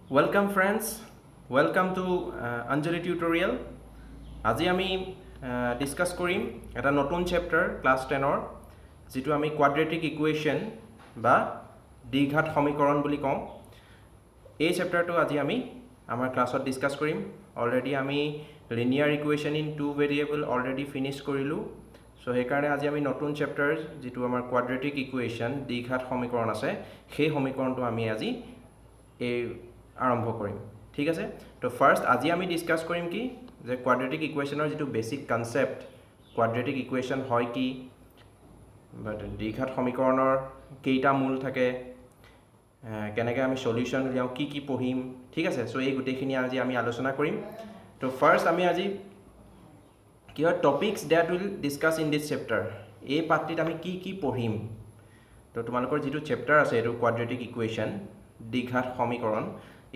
Welcome friends, welcome to Anjali tutorial. আজি আমি discuss কৰিম এটা নতুন চেপ্টাৰ ক্লাস 10ৰ যেটো আমি কোৱাড্ৰেটিক ইকুৱেশ্যন বা দ্বিঘাত সমীকৰণ বুলি কওঁ। এই চেপ্টাৰটো আজি আমি আমাৰ ক্লাছত ডিসকাস কৰিম। অলৰেডি আমি linear equation in two variable already finish কৰিলোঁ। সো সেইকাৰণে আজি আমি নতুন চেপ্টাৰ যেটো আমাৰ কোৱাড্ৰেটিক ইকুৱেশ্যন দ্বিঘাত সমীকৰণ আছে সেই সমীকৰণটো আমি আজি এই আৰম্ভ কৰিম। ঠিক আছে, তো ফাৰ্স্ট আজি আমি ডিসকাস কৰিম কি যে কোৱাড্ৰেটিক ইকুৱেশ্যনৰ যেটো বেসিক কনসেপ্ট, কোৱাড্ৰেটিক ইকুৱেশ্যন হয় কি, বাট দ্বিঘাত সমীকৰণৰ কেইটা মূল থাকে, কেনেকৈ আমি সলিউশন উলিয়াও, কি পঢ়িম। ঠিক আছে, সো এই গোটেইখিনি আজি আমি আলোচনা কৰিম। তো ফাৰ্স্ট আমি আজি কি হয় topics that will discuss in this chapter, এই পাঠটিত আমি কি পঢ়িম। তো তোমালোকৰ যেটো চেপ্টাৰ আছে এইটো কোৱাড্ৰেটিক ইকুৱেশ্যন দ্বিঘাত সমীকৰণ,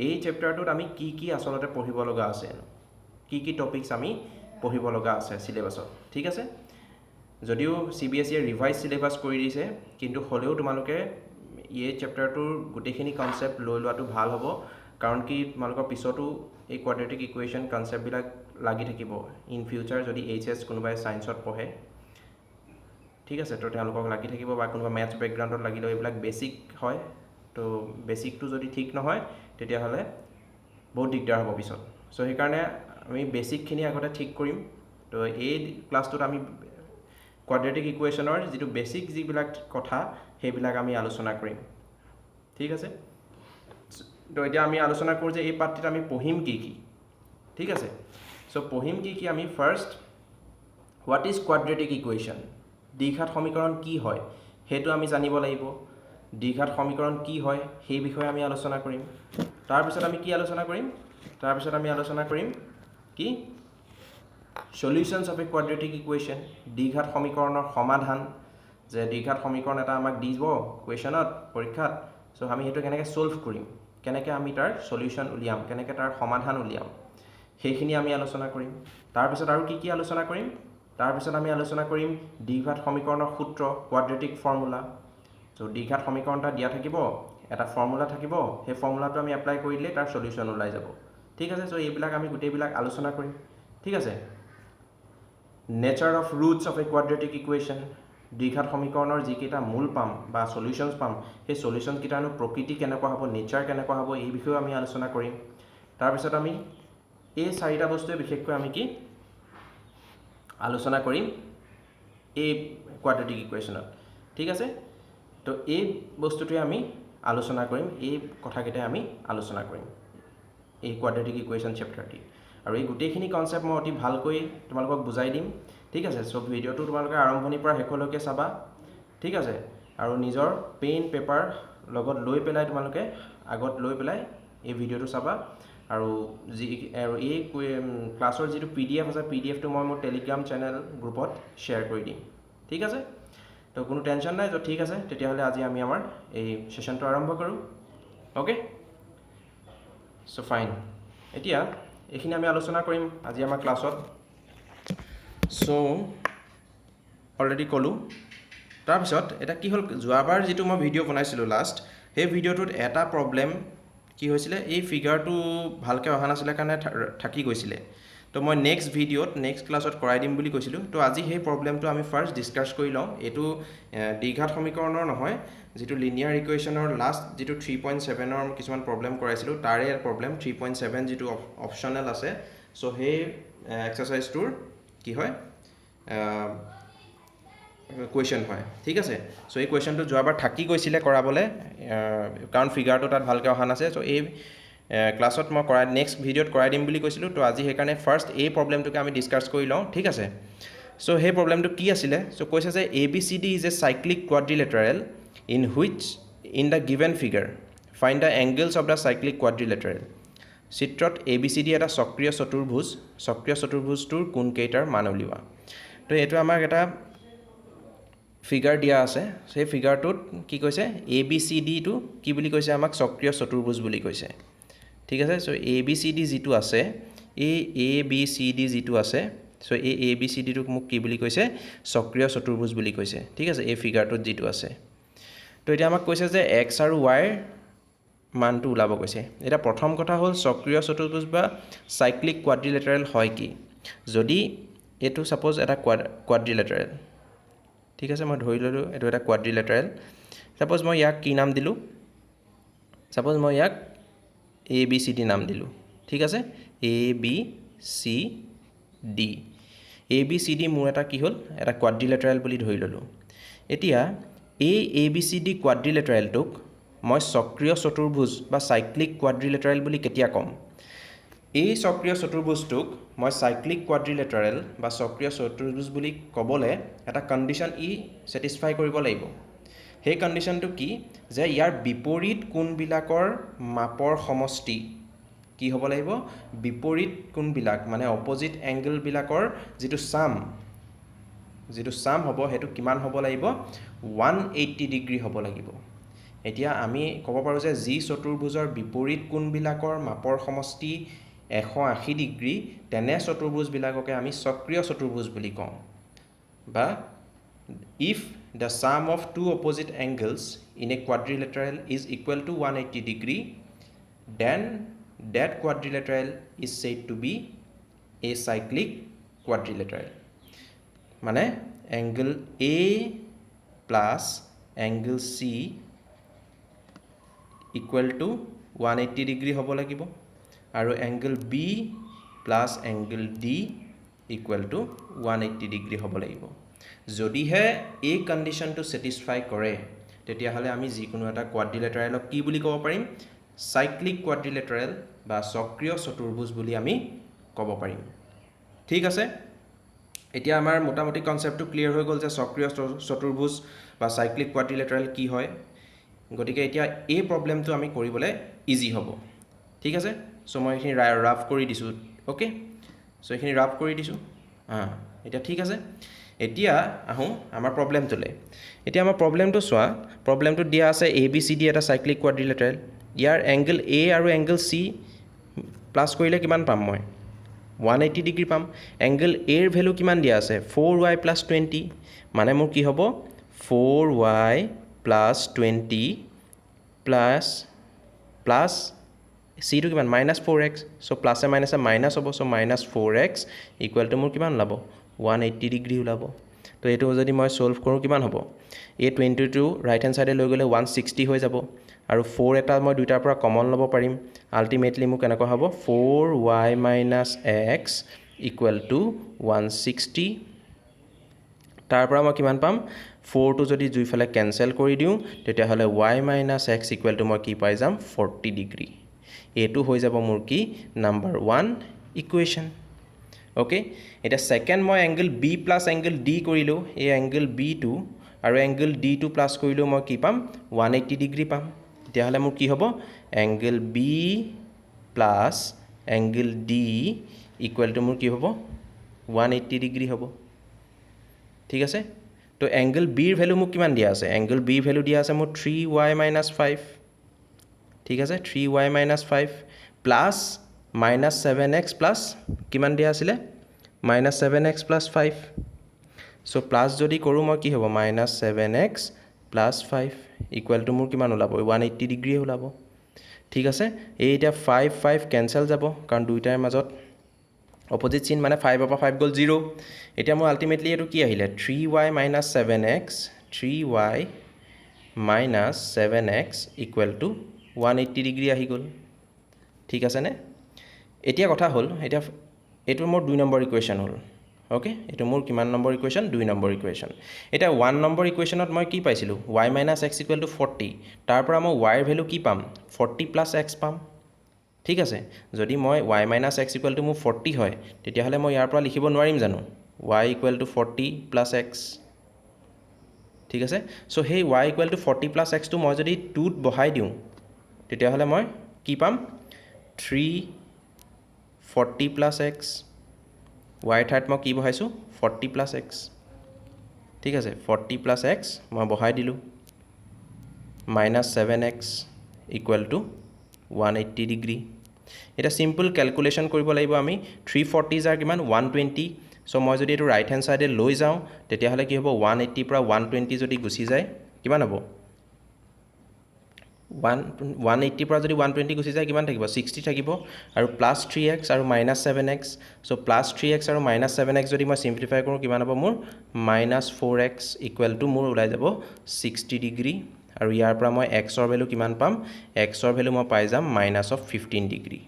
এই চেপ্টাৰটোত আমি কি আসলতে পঢ়িব লগা আছে, কি টপিকস আমি পঢ়িব লগা আছে সিলেবাছত। ঠিক আছে, যদিও CBSE ৰিভাইজ সিলেবাস কৰি দিছে কিন্তু হলেও তোমালোকে এই চেপ্টাৰটোৰ গোটেইখিনি কনসেপ্ট লৈ লোৱাটো ভাল হ'ব, কাৰণ কি তোমালোকৰ পিছতো এই কোৱাড্ৰেটিক ইকুৱেশ্যন কনসেপ্টবিলাক লাগি থাকিব ইন ফিউচাৰ যদি HS কোনোবাই সায়েন্সত পঢ়ে। ঠিক আছে, তো তেওঁলোকক লাগি থাকিব বা কোনোবা মেথছ বেকগ্ৰাউণ্ডত লাগিলেও এইবিলাক বেসিক হয়। তো বেসিকটো যদি ঠিক নহয় তেতিয়াহ'লে বহুত দিগদাৰ হ'ব পিছত। সো সেইকাৰণে আমি বেসিকখিনি আগতে ঠিক কৰিম। তো এই ক্লাছটোত আমি কোৱাড্ৰেটিক ইকুৱেশ্যনৰ যেটো বেসিক যিবিলাক কথা সেইবিলাক আমি আলোচনা কৰিম। ঠিক আছে, তো এতিয়া আমি আলোচনা কৰোঁ যে এই পাঠটিত আমি পঢ়িম কি। ঠিক আছে, সো পঢ়িম কি আমি first what is quadratic equation, দ্বিঘাত সমীকৰণ কি হয় সেইটো আমি জানিব লাগিব। দ্বিঘাত সমীকৰণ কি হয় সেই বিষয়ে আমি আলোচনা কৰিম। তাৰপিছত আমি কি আলোচনা কৰিম, তাৰপিছত আমি আলোচনা কৰিম কি solutions of a quadratic equation, দ্বিঘাত সমীকৰণৰ সমাধান। যে দ্বিঘাত সমীকৰণ এটা আমাক দিব কুৱেশ্যনত পৰীক্ষাত, সো আমি সেইটো কেনেকৈ সলভ কৰিম, কেনেকৈ আমি তাৰ সলিউশন উলিয়াম, কেনেকৈ তাৰ সমাধান উলিয়াম, সেইখিনি আমি আলোচনা কৰিম। তাৰপিছত আৰু কি আলোচনা কৰিম, তাৰপিছত আমি আলোচনা কৰিম দ্বিঘাত সমীকৰণৰ সূত্ৰ, কোৱাড্ৰেটিক ফৰ্মুলা। তো দ্বিঘাত সমীকৰণ এটা দিয়া থাকিব, এটা ফৰ্মুলা থাকিব, সেই ফৰ্মুলাটো আমি এপ্লাই কৰিলে তাৰ সলিউশন ওলাই যাব। ঠিক আছে, সো এইবিলাক আমি গোটেইবিলাক আলোচনা কৰিম। ঠিক আছে, nature of routes of a quadratic equation, দ্বিঘাত সমীকৰণৰ যিকেইটা মূল পাম বা সলিউশনস পাম সেই সলিউশনকেইটানো প্ৰকৃতি কেনেকুৱা হ'ব, নেচাৰ কেনেকুৱা হ'ব, এই বিষয়েও আমি আলোচনা কৰিম। তাৰপিছত আমি এই চাৰিটা বস্তুৱে বিশেষকৈ আমি কি আলোচনা কৰিম এই কোৱাড্ৰেটিক ইকুৱেশ্যনত। ঠিক আছে, তো এই বস্তুটোৱে আমি আলোচনা কৰিম, এই কথাকেইটাই আমি আলোচনা কৰিম এই কোৱাড্ৰেটিক ইকুৱেশ্যন চেপ্টাৰটি। আৰু এই গোটেইখিনি কনসেপ্ট মই অতি ভালকৈ তোমালোকক বুজাই দিম। ঠিক আছে, সব ভিডিঅ'টো তোমালোকে আৰম্ভণিৰ পৰা শেষলৈকে চাবা। ঠিক আছে, আৰু নিজৰ পেন পেপাৰ লগত লৈ পেলাই তোমালোকে আগত লৈ পেলাই এই ভিডিঅ'টো চাবা। আৰু এই ক্লাছৰ যেটো PDF আছে PDFটো মই মোৰ টেলিগ্ৰাম চেনেল গ্ৰুপত শ্বেয়াৰ কৰি দিম। ঠিক আছে, তো কোনো টেনশ্যন নাই। তো ঠিক আছে, তেতিয়াহ'লে আজি আমি আমাৰ এই সেশনটো আৰম্ভ কৰোঁ। Okay, so fine. এতিয়া এইখিনি আমি আলোচনা কৰিম আজি আমাৰ ক্লাছত। সো অলৰেডি ক'লোঁ। তাৰপিছত এটা কি হ'ল, যোৱাবাৰ যিটো মই ভিডিঅ' বনাইছিলোঁ লাষ্ট, সেই ভিডিঅ'টোত এটা প্ৰব্লেম কি হৈছিলে, এই ফিগাৰটো ভালকৈ অহা নাছিলে কাৰণে থাকি গৈছিলে। তো মই নেক্সট ভিডিঅ'ত নেক্সট ক্লাছত কৰাই দিম বুলি কৈছিলোঁ। তো আজি সেই প্ৰব্লেমটো আমি ফাৰ্ষ্ট ডিছকাছ কৰি লওঁ। এইটো দ্বিঘাত সমীকৰণৰ নহয়, যেটো লিনিয়াৰ ইকুৱেশ্যনৰ লাষ্ট যেটো 3.7ৰ কিছুমান প্ৰব্লেম কৰাইছিলোঁ তাৰে প্ৰব্লেম 3.7 যেটো অপশ্যনেল আছে। সো সেই এক্সাৰচাইজটোৰ কি হয় কুৱেশ্যন হয়। ঠিক আছে, সো এই কুৱেশ্যনটো যোৱাবাৰ থাকি গৈছিলে কৰাবলৈ, কাৰণ ফিগাৰটো তাত ভালকৈ অহা নাছে। সো এই ক্লাছত মই নেক্সট ভিডিঅ'ত কৰাই দিম বুলি কৈছিলোঁ। তো আজি সেইকাৰণে ফাৰ্ষ্ট এই প্ৰব্লেমটোকে আমি ডিছকাছ কৰি লওঁ। ঠিক আছে, সো সেই প্ৰব্লেমটো কি আছিলে, সো কৈছে যে ABCD is a cyclic quadrilateral in the given figure, find the angles of the cyclic quadrilateral. চিত্ৰত ABCD এটা সক্ৰিয় চতুৰ্ভুজটোৰ কোণকেইটাৰ মান উলিওৱা। তো এইটো আমাক এটা ফিগাৰ দিয়া আছে। সেই ফিগাৰটোত কি কৈছে, ABCDটো কি বুলি কৈছে, আমাক সক্ৰিয় চতুৰ্ভুজ বুলি কৈছে। ঠিক আছে, সো ABCD যিটো আছে, এই ABCD যিটো আছে, সো এই ABCDটোক মোক কি বুলি কৈছে, সক্ৰিয় চতুৰ্ভুজ বুলি কৈছে। ঠিক আছে, এই ফিগাৰটোত যিটো আছে। তো এতিয়া আমাক কৈছে যে X আৰু Y মানটো ওলাব কৈছে এটা প্ৰথম কথা হ'ল চক্ৰীয় চতুৰ্ভুজ বা সাইক্লিক কোৱাড্ৰিলেটাৰেল হয় কি যদি এটো সাপোজ এটা কোৱাড্ৰিলেটাৰেল ঠিক আছে মই ধৰি ললো এটো এটা কোৱাড্ৰিলেটাৰেল সাপোজ মই ইয়াক কি নাম দিলো সাপোজ মই ইয়াক এ বি সি ডি নাম দিলো ঠিক আছে A B C D A B C D মোৰ এটা কি হ'ল এটা কোৱাড্ৰিলেটাৰেল বুলি ধৰি ললো এতিয়া এই এ বি সি ডি কোৱাড্ৰিলেটাৰেলটোক মই চক্ৰীয় চতুৰ্ভুজ বা সাইক্লিক কোৱাড্ৰিলেটাৰেল বুলি কেতিয়া ক'ম এই চক্ৰীয় চতুৰ্ভুজটোক মই সাইক্লিক কোৱাড্ৰিলেটাৰেল বা চক্ৰীয় চতুৰ্ভুজ বুলি ক'বলে এটা কন্ডিশন ই স্যাটিসফাই কৰিব লাগিব সেই কন্ডিশনটো কি যে ইয়াৰ বিপৰীত কোণবিলাকৰ মাপৰ সমষ্টি কি হ'ব লাগিব বিপৰীত কোণবিলাক মানে অপোজিট এংগল বিলাকৰ যেটো সাম হ'ব হেতু কিমান হ'ব লাগিব 180 ডিগ্ৰী হ'ব লাগিব এতিয়া আমি ক'ব পাৰো যে জি চতুৰ্ভুজৰ বিপৰীত কোণবিলাকৰ মাপৰ সমষ্টি 180 ডিগ্ৰী তেনে চতুৰ্ভুজ বিলাককে আমি চক্ৰীয় চতুৰ্ভুজ বুলি কওঁ বা if the sum of two opposite angles in a quadrilateral is equal to 180 degree then that quadrilateral is said to be a cyclic quadrilateral মানে angle A plus angle C equal to 180 degree হ'ব লাগিব আৰু angle B plus angle D equal to 180 degree হ'ব লাগিব যদিহে এই কন্ডিশনটো satisfy কৰে তেতিয়াহলে আমি যিকোনো এটা কোৱাড্ৰিলেটাৰেলক কি বুলি ক'ব পাৰিম সাইক্লিক কোৱাড্ৰিলেটাৰেল বা চক্ৰীয় চতুৰ্ভুজ বুলি আমি ক'ব পাৰিম ঠিক আছে এতিয়া আমাৰ মোটামুটি কনসেপ্টটো ক্লিয়াৰ হৈ গ'ল যে চক্ৰীয় চতুৰ্ভুজ বা সাইক্লিক কোৱাড্ৰিলেটাৰেল কি হয় গতিকে এতিয়া এই প্ৰবলেমটো আমি কৰিবলৈ ইজি হ'ব ঠিক আছে সো মই এখিনি ৰাফ কৰি দিছো ওকে সো এখিনি ৰাফ কৰি দিছো এটা ঠিক আছে এতিয়া আহো আমাৰ প্ৰবলেমটোলে এতিয়া আমাৰ প্ৰবলেমটো চোৱা প্ৰবলেমটো দিয়া আছে এ বি সি ডি এটা সাইক্লিক কোৱাড্ৰিলেটাৰেল ইয়াৰ এংগল এ আৰু এংগল সি প্লাস কৰিলে কিমান পাম মই 180 ডিগ্ৰী পাম এংগল এৰ ভ্যালু কিমান দিয়া আছে 4y + 20 মানে মোৰ কি হ'ব 4y + 20 প্লাস c টু কিমান -4x সো প্লাসে মাইনাসে মাইনাস হ'ব সো -4x = মোৰ কিমান লাভ 180 ডিগ্ৰী ওলাব তো এটো যদি মই সলভ কৰো কিমান হ'ব a 22 ৰাইট হ্যান্ড সাইডে লৈ গলে 160 হৈ যাব আৰু 4 এটা মই দুইটাৰ পৰা কমন ল'ব পাৰিম আলটিমেটলি মোক কেনেকুৱা হ'ব 4y - x = 160 তাৰ পৰা মই কিমান পাম 4 টো যদি দুইফালে কেনসেল কৰি দিও তেতিয়া হলে y - x = মই কি পাই যাম 40 ডিগ্ৰী এটো হৈ যাব মোৰ কি নাম্বাৰ 1 ইকুৱেশ্যন ওকে এটা সেকেন্ড মই এংগল b + এংগল d কৰিলো এই এংগল b টো আৰু এংগল d টো প্লাস কৰিলো মই কি পাম 180 ডিগ্ৰী পাম তেতিয়া হলে মোৰ কি হ'ব এংগল b + এংগল d = মোৰ কি হ'ব 180 ডিগ্ৰী হ'ব ঠিক আছে তো এংগল b এর ভ্যালু মোক কিমান দিয়া আছে এংগল b ভ্যালু দিয়া আছে মোৰ 3y - 5 ঠিক আছে 3y - 5 প্লাস -7x প্লাস কিমান দিয়া আছিল -7x + 5 সো প্লাস যদি কৰো মই কি হ'ব -7x + 5 = মোৰ কিমান ওলাব 180 ডিগ্ৰী ওলাব ঠিক আছে এই এটা 5 5 কেনসেল যাব কাৰণ দুইটাৰ মাজত অপোজিট চিন মানে 5 পৰা 5 গল 0 এতিয়া মই আলটিমেটলি এটো কি আহিলে 3y - 7x 3y - 7x = 180 degree আহি গল ঠিক আছে নে এতিয়া কথা হল এটা এটো মোৰ 2 নম্বৰ ইকুৱেশ্যন হল ওকে এটো মোৰ কিমান নম্বৰ ইকুৱেশ্যন 2 নম্বৰ ইকুৱেশ্যন এটা 1 নম্বৰ ইকুৱেশ্যনত মই কি পাইছিলো y - x = 40 তাৰ পৰা মই y এৰ ভ্যালু কি পাম 40 + x পাম ঠিক আছে যদি মই y - x = মোৰ 40 হয় তেতিয়া হলে মই ইয়াৰ পৰা লিখিব নোৱাৰিম জানো y = 40 + x ঠিক আছে সো হেই y = 40 + x টো মই যদি 2 ত বহাই দিও তেতিয়া হলে মই কি পাম 3 40 + x y ঠাইত মই কি বহাইছো 40 + x ঠিক আছে 40 + x মই বহাই দিলো -7x = 180 ডিগ্ৰী এটা সিম্পল ক্যালকুলেশন কৰিব লাগিব আমি 340 যাৰ কিমান 120 সো মই যদি এটো ৰাইট হ্যান্ড সাইডে লৈ যাও তেতিয়া হলে কি হ'ব 180 পৰা 120 যদি গুছি যায় কিমান হ'ব 180 পৰা যদি 120 গুচি যায় কিমান থাকিব 60 থাকিব আৰু প্লাছ 3x আৰু minus 7x so plus 3x আৰু মাইনাছ 7x যদি মই সিম্পলিফাই কৰোঁ কিমান হ'ব মোৰ মাইনাছ 4x ইকুৱেল টু মোৰ ওলাই যাব 60 ডিগ্ৰী আৰু ইয়াৰ পৰা মই x ৰ ভ্যালু কিমান পাম x ৰ ভ্যালু মই পাই যাম মাইনাছ অফ 15 ডিগ্ৰী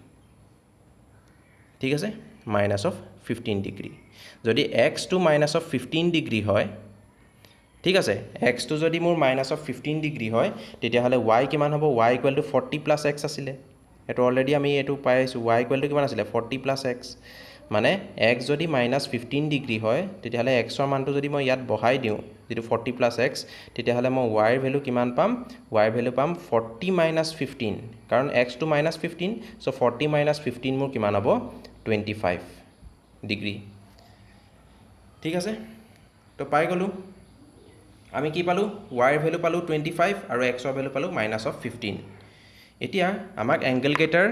ঠিক আছে মাইনাছ অফ 15 ডিগ্ৰী যদি x two minus of 15 degree হয় ঠিক আছে x টু যদি মোৰ মাইনাছ অফ 15 ডিগ্ৰী হয় তেতিয়া হলে y কিমান হ'ব y equal to 40 plus x আছিলে এটো অলৰেডি আমি এটো পাই আছো y ইকুৱেল টু কিমান আছিলে 40 প্লাছ x মানে x যদি মাইনাছ 15 ডিগ্ৰী হয় তেতিয়া হলে x ৰ মানটো যদি মই ইয়াত বহাই দিও যেটো 40 প্লাছ x তেতিয়া হলে মই y ৰ ভ্যালু কিমান পাম y ৰ ভ্যালু পাম 40 মাইনাছ 15 কাৰণ x two minus 15 so 40 minus 15 মোৰ কিমান হ'ব 25 ডিগ্ৰী ঠিক আছে তো পাই গলো আমি কি পালো y ৰ ভ্যালু পালো 25 আৰু x ৰ ভ্যালু পালো মাইনাছ অফ 15 এতিয়া আমাক এংগল গেটাৰ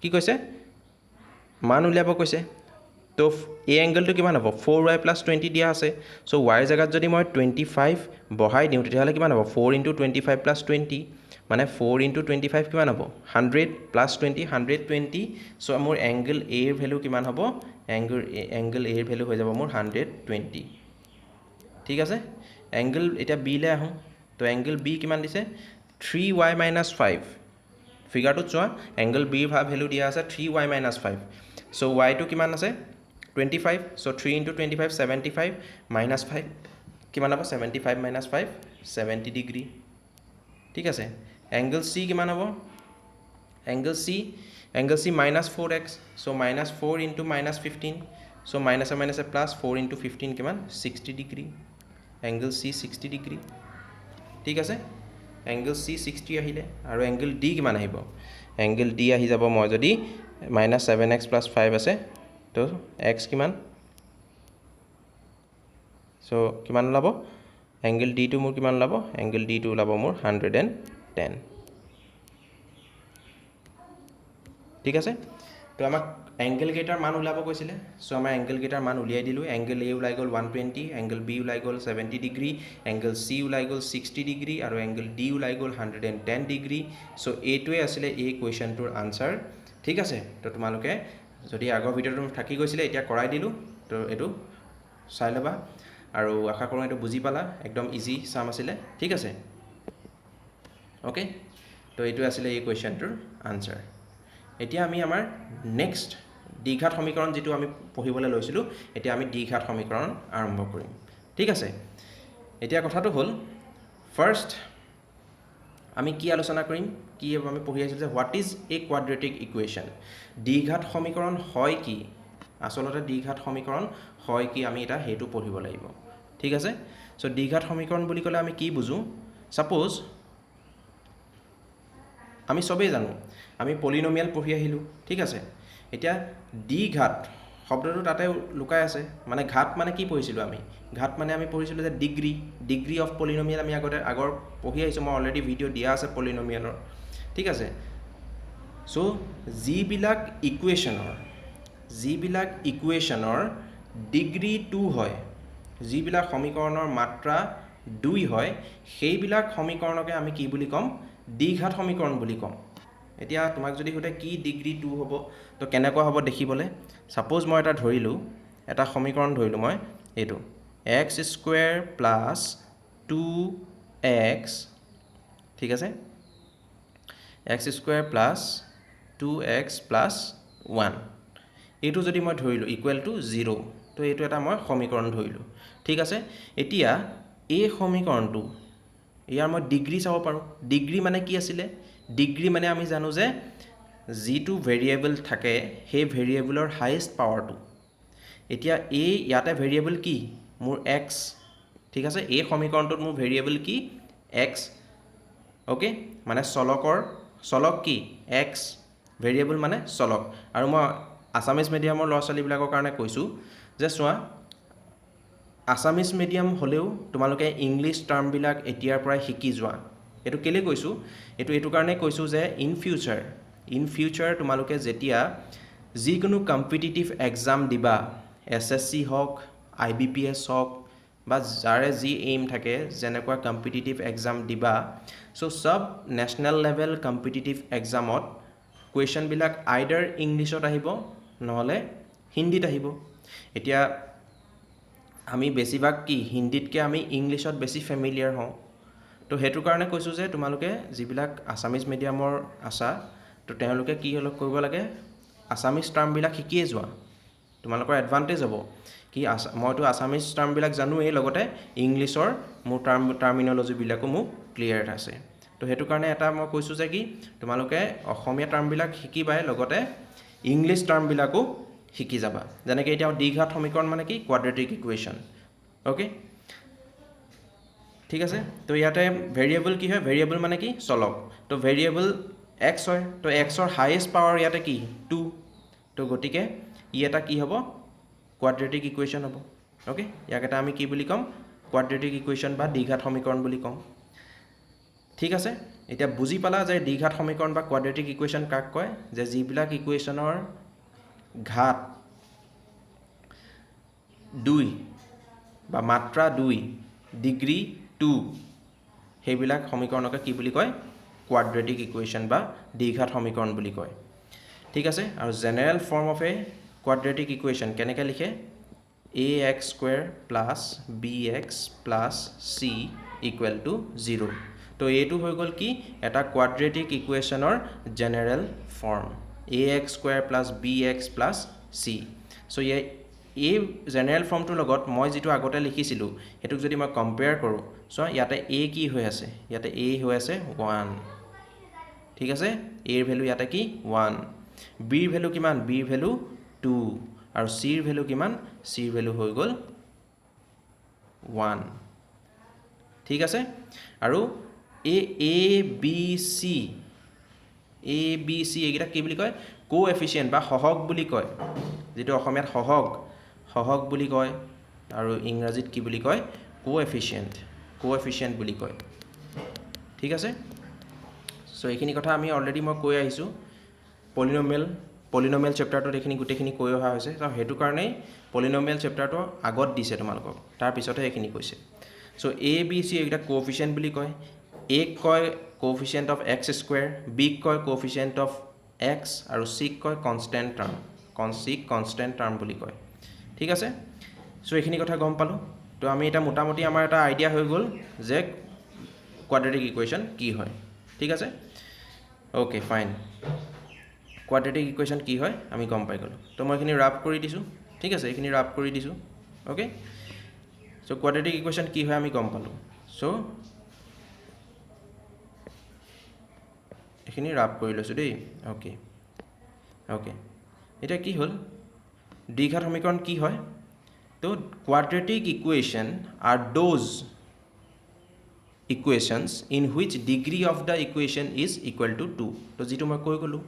কি কৈছে মান উলিয়াব কৈছে তো এই এংগলটো কিমান হ'ব 4y + 20 দিয়া আছে সো y ৰ জায়গাত যদি মই 25 বহাই দিও তেতিয়া হলে কিমান হ'ব 4 * 25 + 20 মানে 4 * 25 কিমান হ'ব 100 + 20 120 সো মোৰ এংগল a ৰ ভ্যালু কিমান হ'ব এংগল a ৰ ভ্যালু হৈ যাব মোৰ 120 ঠিক আছে এংগল এটা b লে আহো তো এংগল b কিমান দিছে 3y - 5 ফিগাৰটো চোৱা এংগল b ৰ ভ্যালু দিয়া আছে 3y - 5 সো y টো কিমান আছে 25 সো 3 * 25 75 - 5 কিমান হ'ব 75 - 5 70 ডিগ্ৰী ঠিক আছে এংগল c কিমান হ'ব angle c -4x so -4 * -15 so minus মাইনাসে প্লাস 4 * 15 কিমান 60 ডিগ্ৰী এংগল c 60 ডিগ্ৰী ঠিক আছে এংগল c 60 আহিলে আৰু এংগল d কিমান আহিব এংগল d আহি যাব মই যদি -7x + 5 আছে তো x কিমান সো কিমান ওলাব এংগল d টো মোৰ কিমান ওলাব এংগল d টো ওলাব মোৰ 110 ঠিক আছে তো আমাক এংগল গেটাৰ মান উলাব কৈছিলে সো আমাৰ এংগল গেটাৰ মান উলিয়াই দিলো এংগল a উলাই গল 120 এংগল b উলাই গল 70 ডিগ্ৰী এংগল c উলাই গল 60 ডিগ্ৰী আৰু এংগল d উলাই গল 110 ডিগ্ৰী সো এইটোৱে আছিল এই কোৱেশ্চনটোৰ আনসাৰ ঠিক আছে তো তোমালোকে যদি আগৰ ভিডিওটো থাকি গৈছিলে এতিয়া কৰাই দিলো তো এটো চাই লবা আৰু আশা কৰোঁ এটো বুজি পালা একদম ইজি সাম আছিল ঠিক আছে ওকে তো এইটো আছিল এই কোৱেশ্চনটোৰ আনসাৰ এতিয়া আমি আমাৰ নেক্সট দ্বিঘাত সমীকৰণ যেটো আমি পঢ়িবলৈ লৈছিলো এতিয়া আমি দ্বিঘাত সমীকৰণ আৰম্ভ কৰিম ঠিক আছে এতিয়া কথাটো হ'ল ফাৰ্স্ট আমি কি আলোচনা কৰিম কি আমি পঢ়ি আছিল যে what is a quadratic equation দ্বিঘাত সমীকৰণ হয় কি আসলতে দ্বিঘাত সমীকৰণ হয় কি আমি এটা হেতু পঢ়িব লাগিব ঠিক আছে সো দ্বিঘাত সমীকৰণ বুলি ক'লে আমি কি বুজো সাপোজ আমি সবেই জানো আমি পলিনোমিয়াল পঢ়ি আহিলো ঠিক আছে এতিয়া দ্বিঘাত শব্দটো তাতে লুকাই আছে মানে ঘাত মানে কি পঢ়িছিলো আমি ঘাত মানে আমি পঢ়িছিলো যে ডিগ্ৰী অফ পলিনোমিয়াল আমি আগৰ পঢ়ি আহিছো মই অলৰেডি ভিডিও দিয়া আছে পলিনোমিয়ালৰ ঠিক আছে সো যিবিলাক ইকুৱেশ্যনৰ ডিগ্ৰী 2 হয় যিবিলাক সমীকৰণৰ মাত্ৰা 2 হয় সেইবিলাক সমীকৰণকে আমি কি বুলি কম দ্বিঘাত সমীকৰণ বুলি কম এতিয়া তোমাক যদি হতে কি ডিগ্ৰী 2 হ'ব তো কেনেকুৱা হ'ব দেখিবলে সাপোজ মই এটা ধৰিলো এটা সমীকৰণ ধৰিলো মই এটো x² + 2x ঠিক আছে x² + 2x + 1 এটো যদি মই ধৰিলো ইকুৱেল টু 0 তো এটো এটা মই সমীকৰণ ধৰিলো ঠিক আছে এতিয়া এই সমীকৰণটো ইয়াৰ মই ডিগ্ৰী চাব পাৰো ডিগ্ৰী মানে কি আছিলে ডিগ্ৰী মানে আমি জানো যে যিটো ভেৰিয়েবল থাকে সেই ভেৰিয়েবলৰ হাইয়েষ্ট পাৱাৰটো এতিয়া এই ইয়াতে ভেৰিয়েবল কি মোৰ x ঠিক আছে এই সমীকৰণটোত মোৰ ভেৰিয়েবল কি x ওকে মানে চলক কি x ভেৰিয়েবল মানে চলক আৰু মই আসামিজ মিডিয়ামৰ ল'ৰা-ছোৱালীবিলাকৰ কাৰণে কৈছো যে চোৱা আসামিজ মিডিয়াম হলেও তোমালোকে ইংলিশ টাৰ্মবিলাক এতিয়াৰ পৰা শিকি যোৱা এটো কেলে কৈছো এটো কাৰণে কৈছো যে ইন ফিউচাৰ তোমালোকে যেতিয়া যিকোনো কম্পিটিটিভ এক্সাম দিবা এসএসসি হওক আইবিপিএস হওক বা যাৰে যি এইম থাকে যেনেকুৱা কম্পিটিটিভ এক্সাম দিবা সো সব নেশ্যনেল লেভেল কম্পিটিটিভ এক্সামত কুৱেশ্যনবিলাক আইডাৰ ইংলিছত আহিব নহ'লে হিন্দীত আহিব এতিয়া আমি বেছিভাগ কি হিন্দীতকৈ আমি ইংলিছত বেছি ফেমিলিয়াৰ হওঁ তো সেইটো কাৰণে কৈছোঁ যে তোমালোকে যিবিলাক আছামিজ মিডিয়ামৰ আছা তো তেওঁলোকে কি অলপ কৰিব লাগে আছামিজ টাৰ্মবিলাক শিকিয়ে যোৱা তোমালোকৰ এডভান্টেজ হ'ব কি মইতো আছামিজ টাৰ্মবিলাক জানোৱেই লগতে ইংলিছৰ মোৰ টাৰ্মিনলজিবিলাকো মোক ক্লিয়াৰ আছে তো সেইটো কাৰণে এটা মই কৈছোঁ যে কি তোমালোকে অসমীয়া টাৰ্মবিলাক শিকিবাই লগতে ইংলিছ টাৰ্মবিলাকো শিকি যাবা যেনেকৈ এতিয়া দ্বিঘাত সমীকৰণ মানে কি কোৱাড্ৰেটিক ইকুৱেশ্যন অ'কে ঠিক আছে তো ইয়াতে ভেৰিয়েবল কি হয় ভেৰিয়েবল মানে কি চলক তো ভেৰিয়েবল এক্স হয় তো এক্সৰ হায়েষ্ট পাৱাৰ ইয়াতে কি 2 তো গতিকে ই এটা কি হ'ব কোৱাড্ৰেটিক ইকুৱেশ্যন হ'ব অ'কে ইয়াক এটা আমি কি বুলি ক'ম কোৱাড্ৰেটিক ইকুৱেশ্যন বা দ্বিঘাত সমীকৰণ বুলি ক'ম ঠিক আছে এতিয়া বুজি পালা যে দ্বিঘাত সমীকৰণ বা কোৱাড্ৰেটিক ইকুৱেশ্যন কাক কয় যে যিবিলাক ইকুৱেশ্যনৰ ঘাত 2 বা মাত্ৰা 2 ডিগ্ৰী 2 সেইবিলাক সমীকৰণকে কি বুলি কয় কোৱাড্ৰেটিক ইকুৱেশ্যন বা দ্বিঘাত সমীকৰণ বুলি কয় ঠিক আছে আৰু general form of a quadratic equation কেনেকৈ লিখে ax square plus bx plus c equal to 0 তো এইটো হৈ গ'ল কি এটা কোৱাড্ৰেটিক ইকুৱেশ্যনৰ general form ax square plus bx plus c so' এই জেনেৰেল ফৰ্মটোৰ লগত মই যিটো আগতে লিখিছিলোঁ সেইটোক যদি মই কম্পেয়াৰ কৰোঁ চ' ইয়াতে a কি হৈ আছে ইয়াতে a হৈ আছে 1 ঠিক আছে a ৰ ভেলু ইয়াতে কি 1 b ৰ ভেলু কিমান b ৰ ভেলু 2 আৰু c ৰ ভেলু কিমান c ৰ ভেলু হৈ গ'ল 1 ঠিক আছে আৰু a b c এইকেইটা কি বুলি কয় কোএফিচিয়েণ্ট বা সহগ বুলি কয় যেটো অসমীয়াত সহগ বুলি কয় আৰু ইংৰাজীত কি বুলি কয় কোএফিচিয়েণ্ট বুলি কয় ঠিক আছে সো এইখিনি কথা আমি অলৰেডি মই কৈ আহিছোঁ পলিনমিয়েল চেপ্টাৰটোত এইখিনি গোটেইখিনি কৈ অহা হৈছে তো সেইটো কাৰণেই পলিনমিয়েল চেপ্টাৰটো আগত দিছে তোমালোকক তাৰ পিছতহে এইখিনি কৈছে সো এ বি চি এইকেইটা কোএফিচিয়েণ্ট বুলি কয় এক কয় কোএফিচিয়েণ্ট অফ এক্স স্কুৱেৰ বিক কয় কোএফিচিয়েণ্ট অফ এক্স আৰু চিক কয় কনষ্টেণ্ট টাৰ্ম বুলি কয় ঠিক আছে সো এইখিনি কথা গম পালোঁ তো আমি এটা মোটামুটি আমাৰ এটা আইডিয়া হৈ গ'ল যে কোৱাড্ৰেটিক ইকুৱেশ্যন কি হয় ঠিক আছে অ'কে ফাইন কোৱাড্ৰেটিক ইকুৱেশ্যন কি হয় আমি গম পাই গ'লোঁ তো মই এইখিনি ৰাফ কৰি দিছোঁ ঠিক আছে এইখিনি ৰাফ কৰি দিছোঁ অ'কে চ' কোৱাড্ৰেটিক ইকুৱেশ্যন কি হয় আমি গম পালোঁ চ' এইখিনি ৰাফ কৰি লৈছোঁ দেই অ'কে এতিয়া কি হ'ল দ্বিঘাত সমীকৰণ কি হয় তো quadratic equation are those equations in which degree of the equation is equal to 2 তো যিটো মই কৈ গ'লোঁ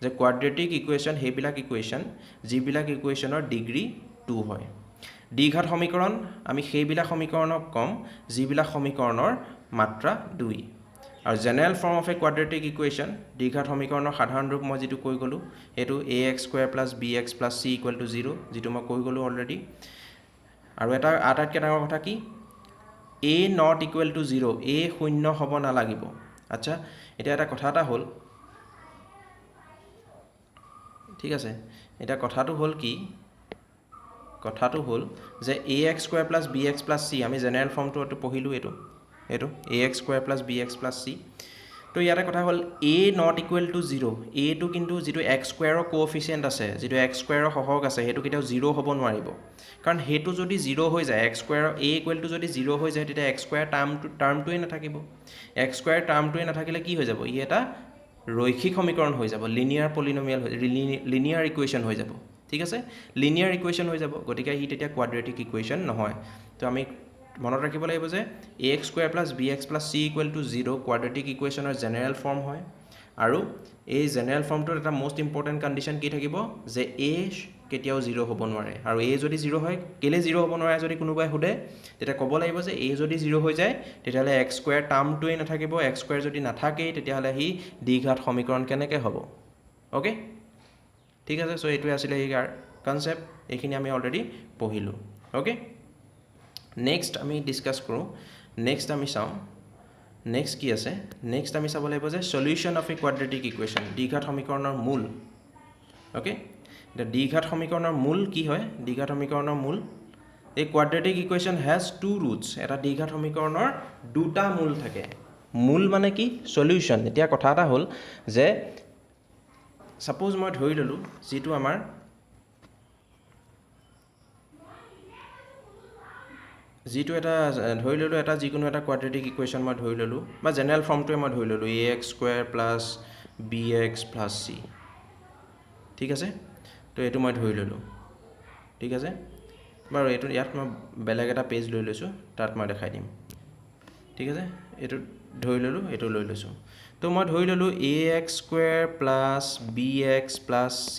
যে কোৱাড্ৰেটিক ইকুৱেশ্যন সেইবিলাক ইকুৱেশ্যন যিবিলাক ইকুৱেশ্যনৰ ডিগ্ৰী 2 হয় দ্বিঘাত সমীকৰণ আমি সেইবিলাক সমীকৰণক ক'ম যিবিলাক সমীকৰণৰ মাত্ৰা 2 আৰু general form of a quadratic equation দ্বিঘাত সমীকৰণৰ সাধাৰণ ৰূপ মই যিটো কৈ গ'লোঁ এইটো ax square plus bx plus c equal to 0 যিটো মই কৈ গ'লোঁ অলৰেডি আৰু এটা আটাইতকৈ ডাঙৰ কথা কি a not equal to 0 a শূন্য হ'ব নালাগিব আচ্ছা এতিয়া এটা কথা এটা হ'ল ঠিক আছে এতিয়া কথাটো হ'ল যে ax square plus bx plus c আমি জেনেৰেল ফৰ্মটো পঢ়িলোঁ এইটো ax square plus bx plus c তো ইয়াতে কথা হ'ল a নট ইকুৱেল টু 0 aটো কিন্তু যিটো x স্কুৱেৰৰ কোএফিচিয়েণ্ট আছে যিটো x স্কুৱেৰৰ সহগ আছে সেইটো কেতিয়াও 0 হ'ব নোৱাৰিব কাৰণ সেইটো যদি 0 হৈ যায় x স্কুৱেৰৰ a ইকুৱেল টু যদি 0 হৈ যায় তেতিয়া x স্কুৱেৰ টাৰ্মটোৱে নাথাকিব x স্কুৱেৰ টাৰ্মটোৱে নাথাকিলে কি হৈ যাব ই এটা ৰৈখিক সমীকৰণ হৈ যাব লিনিয়াৰ ইকুৱেশ্যন হৈ যাব ঠিক আছে লিনিয়াৰ ইকুৱেশ্যন হৈ যাব গতিকে ই তেতিয়া কোৱাড্ৰেটিক ইকুৱেশ্যন নহয় তো আমি মনত ৰাখিব লাগিব যে ax square plus bx plus c equal to 0 quadratic ইকুৱেশ্যনৰ জেনেৰেল ফৰ্ম হয় আৰু এই জেনেৰেল ফৰ্মটোত এটা মষ্ট ইম্পৰ্টেণ্ট কণ্ডিশ্যন কি থাকিব যে a কেতিয়াও 0 হ'ব নোৱাৰে আৰু a যদি 0 হয় কেলে 0 হ'ব নোৱাৰে যদি কোনোবাই সোধে তেতিয়া ক'ব লাগিব যে a যদি 0 হৈ যায় তেতিয়াহ'লে x স্কুৱেৰ টাৰ্মটোৱে নাথাকিব x স্কুৱেৰ যদি নাথাকেই তেতিয়াহ'লে সি দ্বিঘাত সমীকৰণ কেনেকৈ হ'ব অ'কে ঠিক আছে চ' এইটোৱে আছিলে ইয়াৰ কনচেপ্ট এইখিনি আমি অলৰেডি পঢ়িলোঁ অ'কে নেক্সট আমি ডিছকাছ কৰোঁ নেক্সট আমি চাওঁ নেক্সট কি আছে নেক্সট আমি চাব লাগিব যে solution of a quadratic equation দ্বিঘাত সমীকৰণৰ মূল অ'কে এতিয়া দ্বিঘাত সমীকৰণৰ মূল কি হয় দ্বিঘাত সমীকৰণৰ মূল এই quadratic equation has two roots এটা দ্বিঘাত সমীকৰণৰ দুটা মূল থাকে মূল মানে কি সলিউশ্যন এতিয়া কথা এটা হ'ল যে ছাপ'জ মই ধৰি ল'লোঁ যিটো আমাৰ যিটো এটা ধৰি ল'লোঁ এটা যিকোনো এটা কোৱাড্ৰেটিক ইকুৱেশ্যন মই ধৰি ল'লোঁ বা জেনেৰেল ফৰ্মটোৱে মই ধৰি ল'লোঁ ax² plus bx plus c ঠিক আছে তো এইটো মই ধৰি ল'লোঁ ঠিক আছে বাৰু এইটো ইয়াত মই বেলেগ এটা পেজ লৈ লৈছোঁ তাত মই দেখাই দিম ঠিক আছে এইটো ধৰি ল'লোঁ এইটো লৈ লৈছোঁ তো মই ধৰি ল'লোঁ ax² plus bx plus c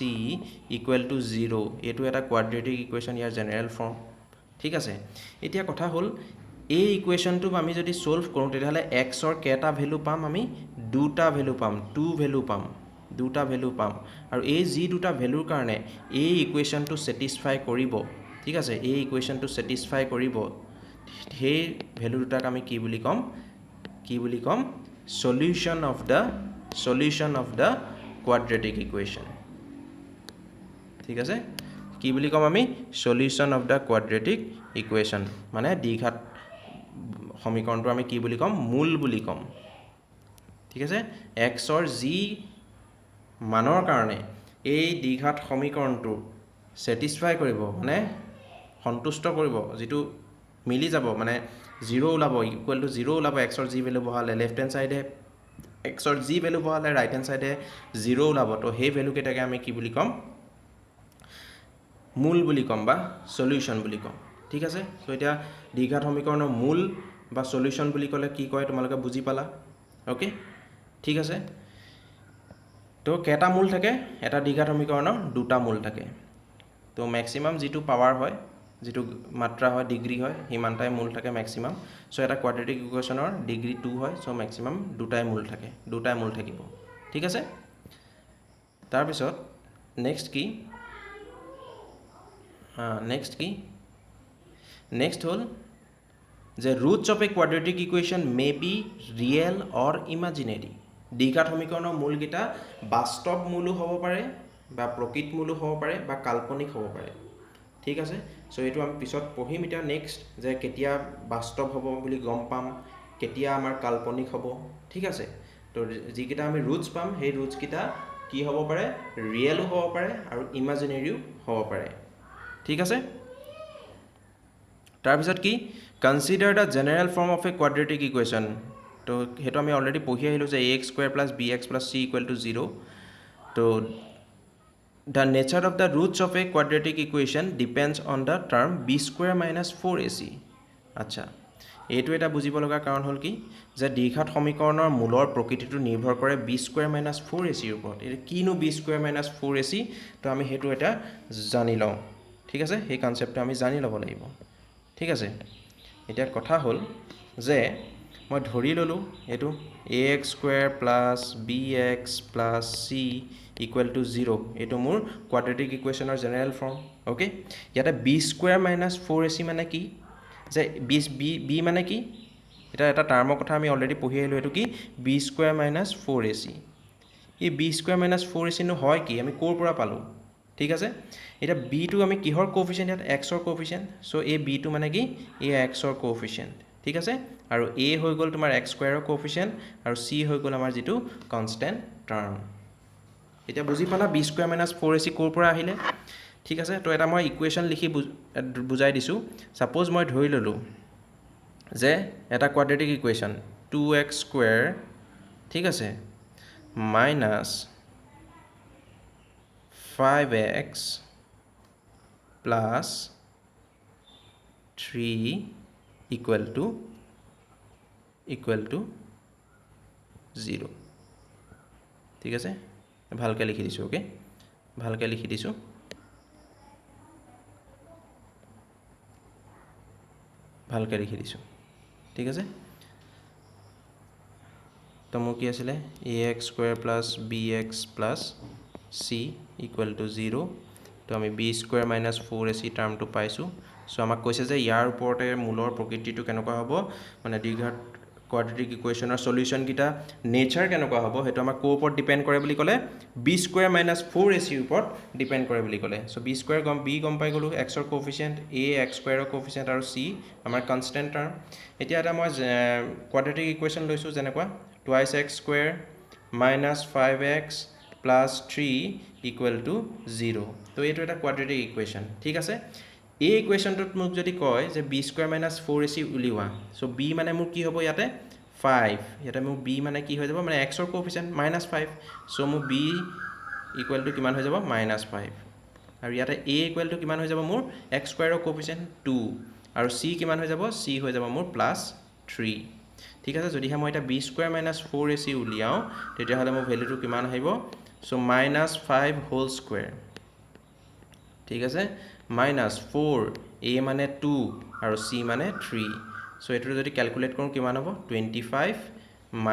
equal to 0 এইটো এটা কোৱাড্ৰেটিক ইকুৱেশ্যন ইয়াৰ জেনেৰেল ফৰ্ম ঠিক আছে এতিয়া কথা হ'ল এই ইকুৱেশ্যনটো আমি যদি সলভ কৰোঁ তেতিয়াহ'লে এক্সৰ কেইটা ভেলু পাম আমি দুটা ভেলু পাম টু ভেলু পাম দুটা ভেলু পাম আৰু এই যি দুটা ভেলুৰ কাৰণে এই ইকুৱেশ্যনটো ছেটিছফাই কৰিব ঠিক আছে এই ইকুৱেশ্যনটো ছেটিছফাই কৰিব সেই ভেলু দুটাক আমি কি বুলি ক'ম solution of the quadratic equation ঠিক আছে কি বুলি ক'ম আমি solution of the quadratic equation মানে দ্বিঘাত সমীকৰণটো আমি কি বুলি ক'ম মূল বুলি ক'ম ঠিক আছে এক্সৰ যি মানৰ কাৰণে এই দ্বিঘাত সমীকৰণটো ছেটিছফাই কৰিব মানে সন্তুষ্ট কৰিব যিটো মিলি যাব মানে 0 ওলাব ইকুৱেল টু 0 ওলাব এক্সৰ যি ভেলু বহালে লেফ্ট হেণ্ড চাইডে এক্সৰ যি ভেলু বহালে ৰাইট হেণ্ড চাইডে 0 ওলাব তো সেই ভেলুকেইটাকে আমি কি বুলি ক'ম মূল বুলি ক'ম বা সলিউশ্যন বুলি ক'ম ঠিক আছে তো এতিয়া দ্বিঘাত সমীকৰণৰ মূল বা সলিউশ্যন বুলি ক'লে কি কয় তোমালোকে বুজি পালা অ'কে ঠিক আছে তো কেইটা মূল থাকে এটা দ্বিঘাত সমীকৰণৰ দুটা মূল থাকে তো মেক্সিমাম যিটো পাৱাৰ হয় যিটো মাত্ৰা হয় ডিগ্ৰী হয় সিমানটাই মূল থাকে মেক্সিমাম চ' এটা কোৱাড্ৰেটিক ইকুৱেশ্যনৰ ডিগ্ৰী 2 হয় চ' মেক্সিমাম দুটাই মূল থাকিব ঠিক আছে তাৰপিছত নেক্সট হ'ল যে roots of a quadratic equation may be real or imaginary দ্বিঘাত সমীকৰণৰ মূলকেইটা বাস্তৱ মূলো হ'ব পাৰে বা প্ৰকৃত মূলো হ'ব পাৰে বা কাল্পনিক হ'ব পাৰে ঠিক আছে চ' এইটো আমি পিছত পঢ়িম এতিয়া নেক্সট যে কেতিয়া বাস্তৱ হ'ব বুলি গম পাম কেতিয়া আমাৰ কাল্পনিক হ'ব ঠিক আছে তো যিকেইটা আমি ৰুটছ পাম সেই ৰুটছকেইটা কি হ'ব পাৰে ৰিয়েলো হ'ব পাৰে আৰু ইমাজিনেৰীও হ'ব পাৰে ঠিক আছে তাৰপিছত কি consider the general form of a quadratic equation তো সেইটো আমি অলৰেডি পঢ়ি আহিলোঁ যে ax² plus bx plus c equal to 0 তো the nature of the routes of a quadratic equation depends on the term b² minus 4ac আচ্ছা এইটো এটা বুজিব লগা কাৰণ হ'ল কি যে দ্বিঘাত সমীকৰণৰ মূলৰ প্ৰকৃতিটো নিৰ্ভৰ কৰে b² মাইনাছ 4ac ওপৰত এতিয়া কিনো b² মাইনাছ 4ac তো আমি সেইটো এটা জানি লওঁ ঠিক আছে সেই কনচেপ্টটো আমি জানি ল'ব লাগিব ঠিক আছে এতিয়া কথা হ'ল যে মই ধৰি ল'লোঁ এইটো ax² plus bx plus c equal to 0 এইটো মোৰ কোৱাড্ৰেটিক ইকুৱেশ্যনৰ জেনেৰেল ফৰ্ম অ'কে ইয়াতে b² মাইনাছ 4ac মানে কি যে b মানে কি এতিয়া এটা টাৰ্মৰ কথা আমি অলৰেডি পঢ়ি আহিলোঁ এইটো কি b² মাইনাছ 4ac এই b² মাইনাছ 4ac নো হয় কি আমি ক'ৰ পৰা পালোঁ ঠিক আছে এতিয়া বিটো আমি কিহৰ কোএফিচিয়েণ্ট ইয়াত এক্সৰ কোএফিচিয়েণ্ট চ' এই বিটো মানে কি এই এক্সৰ কোএফিচিয়েণ্ট ঠিক আছে আৰু এ হৈ গ'ল তোমাৰ x² ৰ কোএফিচিয়েণ্ট আৰু c হৈ গ'ল আমাৰ যিটো কনষ্টেণ্ট টাৰ্ম এতিয়া বুজি পালা b² মাইনাছ 4ac ক'ৰ পৰা আহিলে ঠিক আছে তো এটা মই ইকুৱেশ্যন লিখি বুজাই দিছোঁ ছাপ'জ মই ধৰি ল'লোঁ যে এটা কোৱাড্ৰেটিক ইকুৱেশ্যন 2x² ঠিক আছে minus 5x plus 3 equal to 0 ঠিক আছে ভালকৈ লিখি দিছোঁ অ'কে ভালকৈ লিখি দিছোঁ ঠিক আছে তো মোৰ কি আছিলে ax² plus bx plus c equal to 0 তো আমি b² মাইনাছ 4ac টাৰ্মটো পাইছোঁ সো আমাক কৈছে যে ইয়াৰ ওপৰতে মূলৰ প্ৰকৃতিটো কেনেকুৱা হ'ব মানে দ্বিঘাত কোৱাড্ৰেটিক ইকুৱেশ্যনৰ সলিউশন কিটা নেচাৰ কেনেকুৱা হ'ব হেতু আমাক কোৰ ওপৰত ডিপেন্ড কৰে বুলি ক'লে b স্কয়াৰ - 4ac ওপৰত ডিপেন্ড কৰে বুলি ক'লে সো b স্কয়াৰ গম পাই গলো x ৰ কোএফিচিয়েন্ট a x স্কয়াৰৰ কোএফিচিয়েন্ট আৰু c আমাৰ কনস্ট্যান্ট টাৰ্ম এতিয়া এটা মই কোৱাড্ৰেটিক ইকুৱেশ্যন লৈছো যেনেকুৱা 2x square - 5x plus 3 equal to 0 তো এইটো এটা কোৱাড্ৰেটিক ইকুৱেশ্যন ঠিক আছে এই ইকুৱেশ্যনটোত মোক যদি কয় যে b স্কয়াৰ - 4ac উলিওৱা সো b মানে মোৰ কি হ'ব ইয়াতে 5 ইয়াতে মোৰ b মানে কি হৈ যাব মানে x ৰ কোএফিচিয়েন্ট -5 সো মোৰ b ইকুৱেল টু কিমান হৈ যাব -5 আৰু ইয়াতে a ইকুৱেল টু কিমান হৈ যাব মোৰ x স্কয়াৰৰ কোএফিচিয়েন্ট 2 আৰু c কিমান হৈ যাব c হৈ যাব মোৰ +3 ঠিক আছে যদিহে মই এটা b স্কয়াৰ - 4ac উলিয়াও তেতিয়া হলে মোৰ ভ্যালুটো কিমান আহিব সো -5 হোল স্কয়াৰ ঠিক আছে -4 a মানে 2 আৰু c মানে 3 সো এটো যদি ক্যালকুলেট কৰো কিমান হ'ব 25 -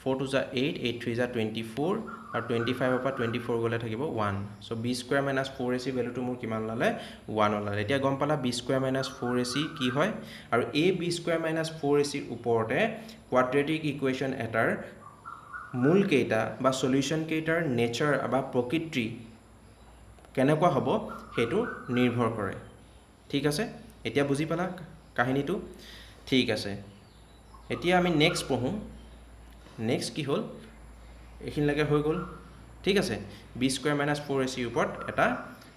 4 to 8 8 3 24 আৰু 25 ৰ পৰা 24 গলে থাকিব 1 সো b স্কয়াৰ - 4ac ভ্যালুটো মোৰ কিমান লালে 1 লালে এতিয়া গম পালা b স্কয়াৰ - 4ac কি হয় আৰু এই b স্কয়াৰ - 4ac ওপৰতে কোৱাড্ৰেটিক ইকুৱেশ্যন এটাৰ মূল কেইটা বা সলিউশন কেইটাৰ নেচাৰ বা প্ৰকৃতি কেনেকুৱা হ'ব হেতু নিৰ্ভৰ কৰে ঠিক আছে এতিয়া বুজি পালা কাহিনীটো ঠিক আছে এতিয়া আমি নেক্সট পঢ়ো নেক্সট কি হ'ল এখিনলৈকে হৈ গ'ল ঠিক আছে b স্কয়াৰ - 4ac ওপৰত এটা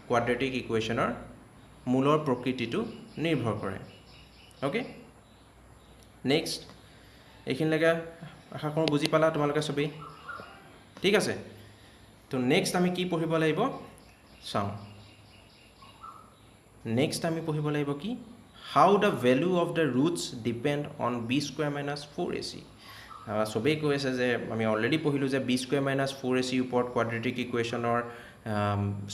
কোৱাড্ৰেটিক ইকুৱেশ্যনৰ মূলৰ প্ৰকৃতিটো নিৰ্ভৰ কৰে ওকে নেক্সট এখিনলৈকে আশা কৰোঁ বুজি পালা তোমালোকে সবেই ঠিক আছে তো নেক্সট আমি কি পঢ়িব লাগিব চাওঁ নেক্সট আমি পঢ়িব লাগিব কি how the value of the roots depend on b square - 4ac সবেই কৈ আছে যে আমি অলৰেডি পঢ়িলো যে b square - 4ac ওপৰত কোৱাড্ৰেটিক ইকুৱেশ্যনৰ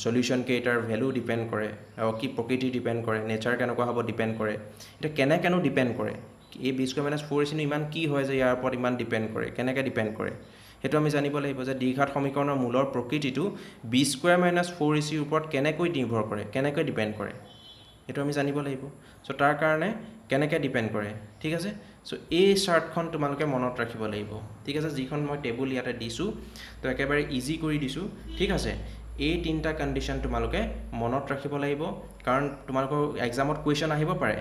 সলিউশন কেইটাৰ ভ্যালু ডিপেন্ড কৰে আৰু কি প্ৰকৃতি ডিপেন্ড কৰে নেচাৰ কেনেকুৱা হ'ব ডিপেন্ড কৰে এটা কেনেকৈ ডিপেন্ড কৰে এই b square - 4ac ইমান কি হয় যে ইয়াৰ ওপৰত ইমান ডিপেন্ড কৰে কেনেকৈ ডিপেন্ড কৰে হেতু আমি জানিব লাগিব যে দ্বিঘাত সমীকৰণৰ মূলৰ প্ৰকৃতিটো b স্কয়াৰ - 4ac ওপৰত কেনেকৈ নিৰ্ভৰ কৰে কেনেকৈ ডিপেন্ড কৰে হেতু আমি জানিব লাগিব সো তাৰ কাৰণে কেনেকৈ ডিপেন্ড কৰে ঠিক আছে সো এই চাৰ্টখন তোমালোকে মনত ৰাখিব লাগিব ঠিক আছে যিখন মই টেবুল ইয়াতে দিছো তো একেবাৰে ইজি কৰি দিছো ঠিক আছে এই তিনটা কন্ডিশন তোমালোকে মনত ৰাখিব লাগিব কাৰণ তোমালোকৰ এক্সামত কোৱেশ্চন আহিব পাৰে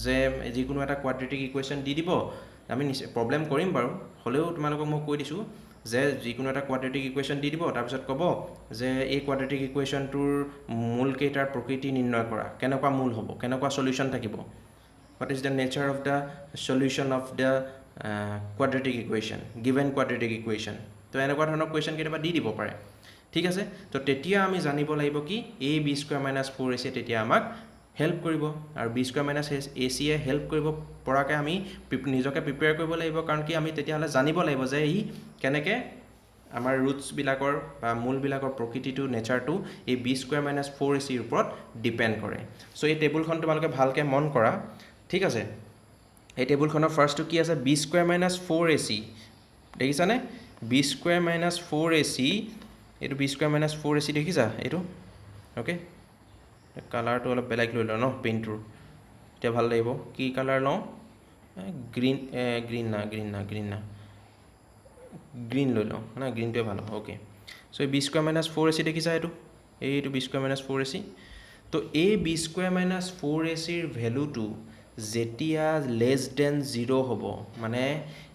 যে যিকোনো এটা কোৱাড্ৰেটিক ইকুৱেশ্যন দি দিব আমি প্ৰবলেম কৰিম বাৰু হলেও তোমালোকক মই কৈ দিছো যে যিকোনো এটা কোৱাড্ৰেটিক ইকুৱেশ্যন দি দিব তাৰ পিছত ক'ব যে এই কোৱাড্ৰেটিক ইকুৱেশ্যনটোৰ মূল কেইটাৰ প্ৰকৃতি নিৰ্ণয় কৰা কেনেকুৱা মূল হ'ব কেনেকুৱা সলিউশন থাকিব what is the nature of the solution of the quadratic equation given quadratic equation তো এনেকুৱা ধৰণৰ কোৱেশ্চন কেতিয়াবা দি দিব পাৰে ঠিক আছে তো তেতিয়া আমি জানিব লাগিব কি a b স্কয়াৰ - 4ac তেতিয়া আমাক হেল্প কৰিব আৰু b স্কয়াৰ - ac এ হেল্প কৰিব পৰাকে আমি নিজকে প্ৰিপেয়াৰ কৰিব লাগিব কাৰণ কি আমি তেতিয়া হলে জানিব লাগিব যে ই কেনেকৈ আমাৰ ৰুটস বিলাকৰ বা মূল বিলাকৰ প্ৰকৃতিটো নেচাৰটো এই b স্কয়াৰ - 4ac ৰ ওপৰত ডিপেন্ড কৰে সো এই টেবুলখন তোমালোকে ভালকে মন কৰা ঠিক আছে এই টেবুলখনৰ ফাৰ্ষ্টটো কি আছে b স্কয়াৰ - 4ac দেখিছানে b স্কয়াৰ - 4ac এইটো b স্কয়াৰ - 4ac দেখিছা এইটো ওকে কালাৰটো অলপ বেলেগ লৈ লওঁ ন পেইণ্টটোৰ এতিয়া ভাল লাগিব কি কালাৰ লওঁ গ্ৰীণ না গ্ৰীণ লৈ লওঁ না গ্ৰীণটোৱে ভাল হ'ব ওকে সো এই b স্কয়াৰ - 4ac দেখিছা এইটো b স্কয়াৰ - 4ac তো এই b স্কয়াৰ - 4ac ৰ ভ্যালুটো যেতিয়া লেস দেন 0 হ'ব মানে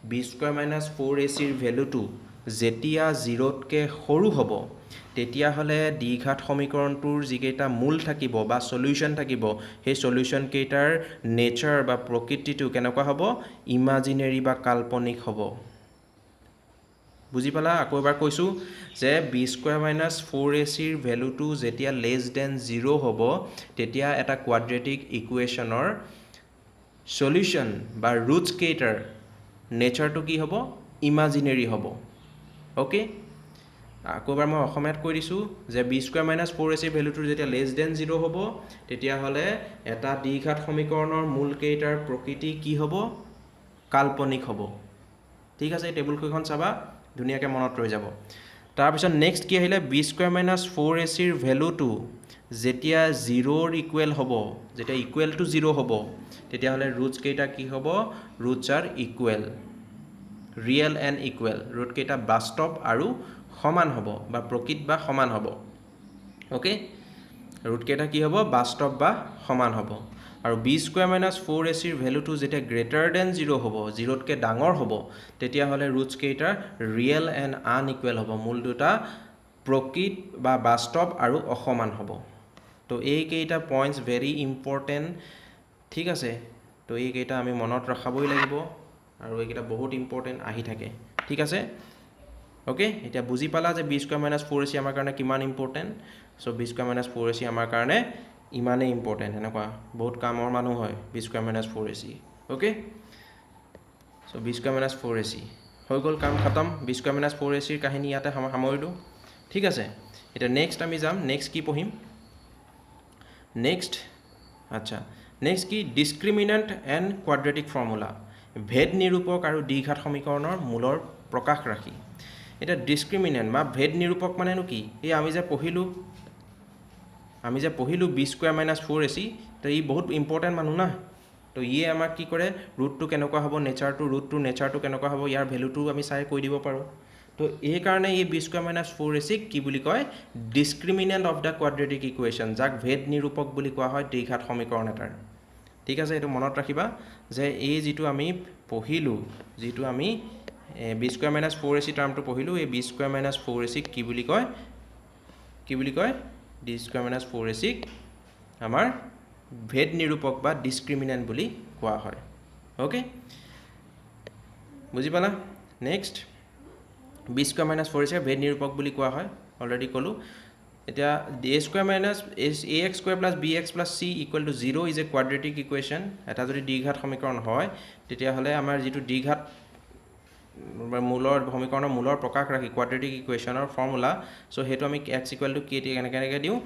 b স্কয়াৰ - 4ac ৰ ভ্যালুটো যেতিয়া 0তকৈ সৰু হ'ব তেতিয়া হলে দ্বিঘাত সমীকৰণটোৰ যিকেইটা মূল থাকিব বা সলিউশন থাকিব সেই সলিউশন কেইটাৰ নেচাৰ বা প্ৰকৃতিটো কেনেকুৱা হ'ব ইমাজিনাৰী বা কাল্পনিক হ'ব বুজি পালা আকৌ এবাৰ কৈছো যে b স্কয়াৰ - 4ac ৰ ভ্যালুটো যেতিয়া লেস দেন 0 হ'ব তেতিয়া এটা কোৱাড্ৰেটিক ইকুৱেশ্যনৰ সলিউশন বা ৰুটস কেইটাৰ নেচাৰটো কি হ'ব ইমাজিনাৰী হ'ব ওকে আকৌ এবাৰ মই অসমীয়াত কৈ দিছো যে b স্কয়াৰ - 4ac ৰ ভ্যালুটো যেতিয়া লেস দেন 0 হ'ব তেতিয়া হলে এটা দ্বিঘাত সমীকৰণৰ মূল কেইটাৰ প্ৰকৃতি কি হ'ব কাল্পনিক হ'ব ঠিক আছে এই টেবুল কেইখন চাবা ধুনীয়াকৈ মনত ৰৈ যাব তাৰ পিছত নেক্সট কি আহিলে b স্কয়াৰ - 4ac ৰ ভ্যালুটো যেতিয়া 0ৰ ইকুৱেল হ'ব, যেতিয়া ইকুৱেল টু 0 হ'ব, তেতিয়াহ'লে ৰুটছ কেইটা কি হ'ব? Routes R equal, real and equal. Root কেইটা বাস্তৱ আৰু সমান হ'ব বা প্ৰকৃত বা সমান হ'ব। অ'কে, ৰুট কেইটা কি হ'ব? বাস্তৱ বা সমান হ'ব। আৰু বি স্কুৱেৰ মাইনাছ 4ac ৰ ভেলুটো যেতিয়া গ্ৰেটাৰ দেন 0 হ'ব, 0তকৈ ডাঙৰ হ'ব, তেতিয়াহ'লে ৰুটছ কেইটাৰ ৰিয়েল এণ্ড আনইকুৱেল হ'ব। মূল দুটা প্ৰকৃত বা বাস্তৱ আৰু অসমান হ'ব। তো এইকেইটা পইণ্টছ ভেৰি ইম্পৰ্টেণ্ট, ঠিক আছে? তো এইকেইটা আমি মনত ৰখাবই লাগিব আৰু এইকেইটা বহুত ইম্পৰ্টেণ্ট আহি থাকে, ঠিক আছে? অ'কে, এতিয়া বুজি পালা যে বি স্কুৱেৰ মাইনাছ 4ac আমাৰ কাৰণে কিমান ইম্পৰ্টেণ্ট। চ' বি স্কুৱেৰ মাইনাছ 4ac আমাৰ কাৰণে ইমানেই ইম্পৰ্টেণ্ট। এনেকুৱা বহুত কামৰ মানুহ হয় B square minus 4ac। Okay, so' B square minus 4ac হৈ গ'ল, কাম খতম। বি স্কুৱেৰ মাইনাছ 4ac ৰ কাহিনী ইয়াতে সামৰিলোঁ, ঠিক আছে? এতিয়া নেক্সট আমি যাম, নেক্সট কি পঢ়িম? নেক্সট কি? ডিছক্ৰিমিনেণ্ট এণ্ড কোৱাড্ৰেটিক ফৰ্মুলা, ভেদ নিৰূপক আৰু দ্বিঘাত সমীকৰণৰ মূলৰ প্ৰকাশ ৰাখি। এতিয়া ডিছক্ৰিমিনেণ্ট বা ভেদ নিৰূপক মানেনো কি? এই আমি যে পঢ়িলোঁ বি স্কুৱেৰ মাইনাছ 4ac, তো ই বহুত ইম্পৰ্টেণ্ট মানুহ না। তো ইয়ে আমাক কি কৰে? ৰুটটো কেনেকুৱা হ'ব, ৰুটটোৰ নেচাৰটো কেনেকুৱা হ'ব, ইয়াৰ ভেলুটো আমি চাই কৈ দিব পাৰোঁ। তো এইকাৰণে এই বি স্কুৱেৰ মাইনাছ 4ac কি বুলি কয়? ডিছক্ৰিমিনেণ্ট অফ দ্য কোৱাড্ৰেটিক ইকুৱেশ্যন, যাক ভেদ নিৰূপক বুলি কোৱা হয় দ্বিঘাত সমীকৰণ এটাৰ। ঠিক আছে, এইটো মনত ৰাখিবা যে এই যিটো আমি পঢ়িলোঁ, যিটো আমি বি স্কুৱেৰ মাইনাছ 4ac টাৰ্মটো পঢ়িলোঁ, এই বি স্কুৱেৰ মাইনাছ 4ac কি বুলি কয়? বি স্কুৱেৰ মাইনাছ 4ac আমাৰ ভেদ নিৰূপক বা ডিছক্ৰিমিনেণ্ট বুলি কোৱা হয়। অ'কে, বুজি পালা? Next, B square minus 4ac ভেদ নিৰূপক বুলি কোৱা হয়, অলৰেডি ক'লোঁ। এতিয়া A square minus ax square plus bx plus c equal to 0 is a quadratic equation. এটা যদি দ্বিঘাত সমীকৰণ হয়, তেতিয়াহ'লে আমাৰ যিটো দ্বিঘাত সমীকৰণৰ মূলৰ প্ৰকাশ ৰাখি কোৱাড্ৰেটিক ইকুৱেশ্যনৰ ফৰ্মুলা, চ' সেইটো আমি এক্স ইকুৱেল টু কি কেনেকৈ দিওঁ?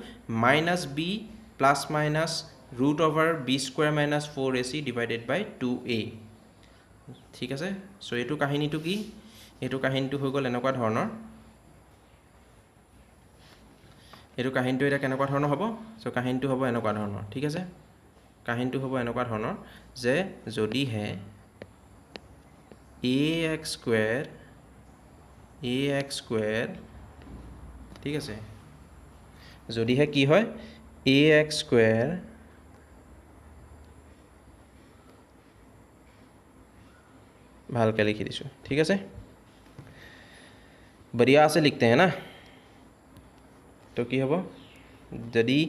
Minus B plus minus root over B square minus 4ac divided by 2a। ঠিক আছে, চ' এইটো কাহিনীটো কি? এইটো কাহিনীটো হৈ গ'ল এনেকুৱা ধৰণৰ। এইটো কাহিনীটো এতিয়া কেনেকুৱা ধৰণৰ হ'ব? চ' কাহিনীটো হ'ব এনেকুৱা ধৰণৰ, ঠিক আছে? কাহিনীটো হ'ব এনেকুৱা ধৰণৰ যে যদিহে ax স্কুৱেৰ, ঠিক আছে, যদিহে কি হয়? ax স্কুৱেৰ ভালকৈ লিখি দিছোঁ, ঠিক আছে? বঢ়িয়া আছে লিখতে हैं ना। তো কি হ'ব? যদি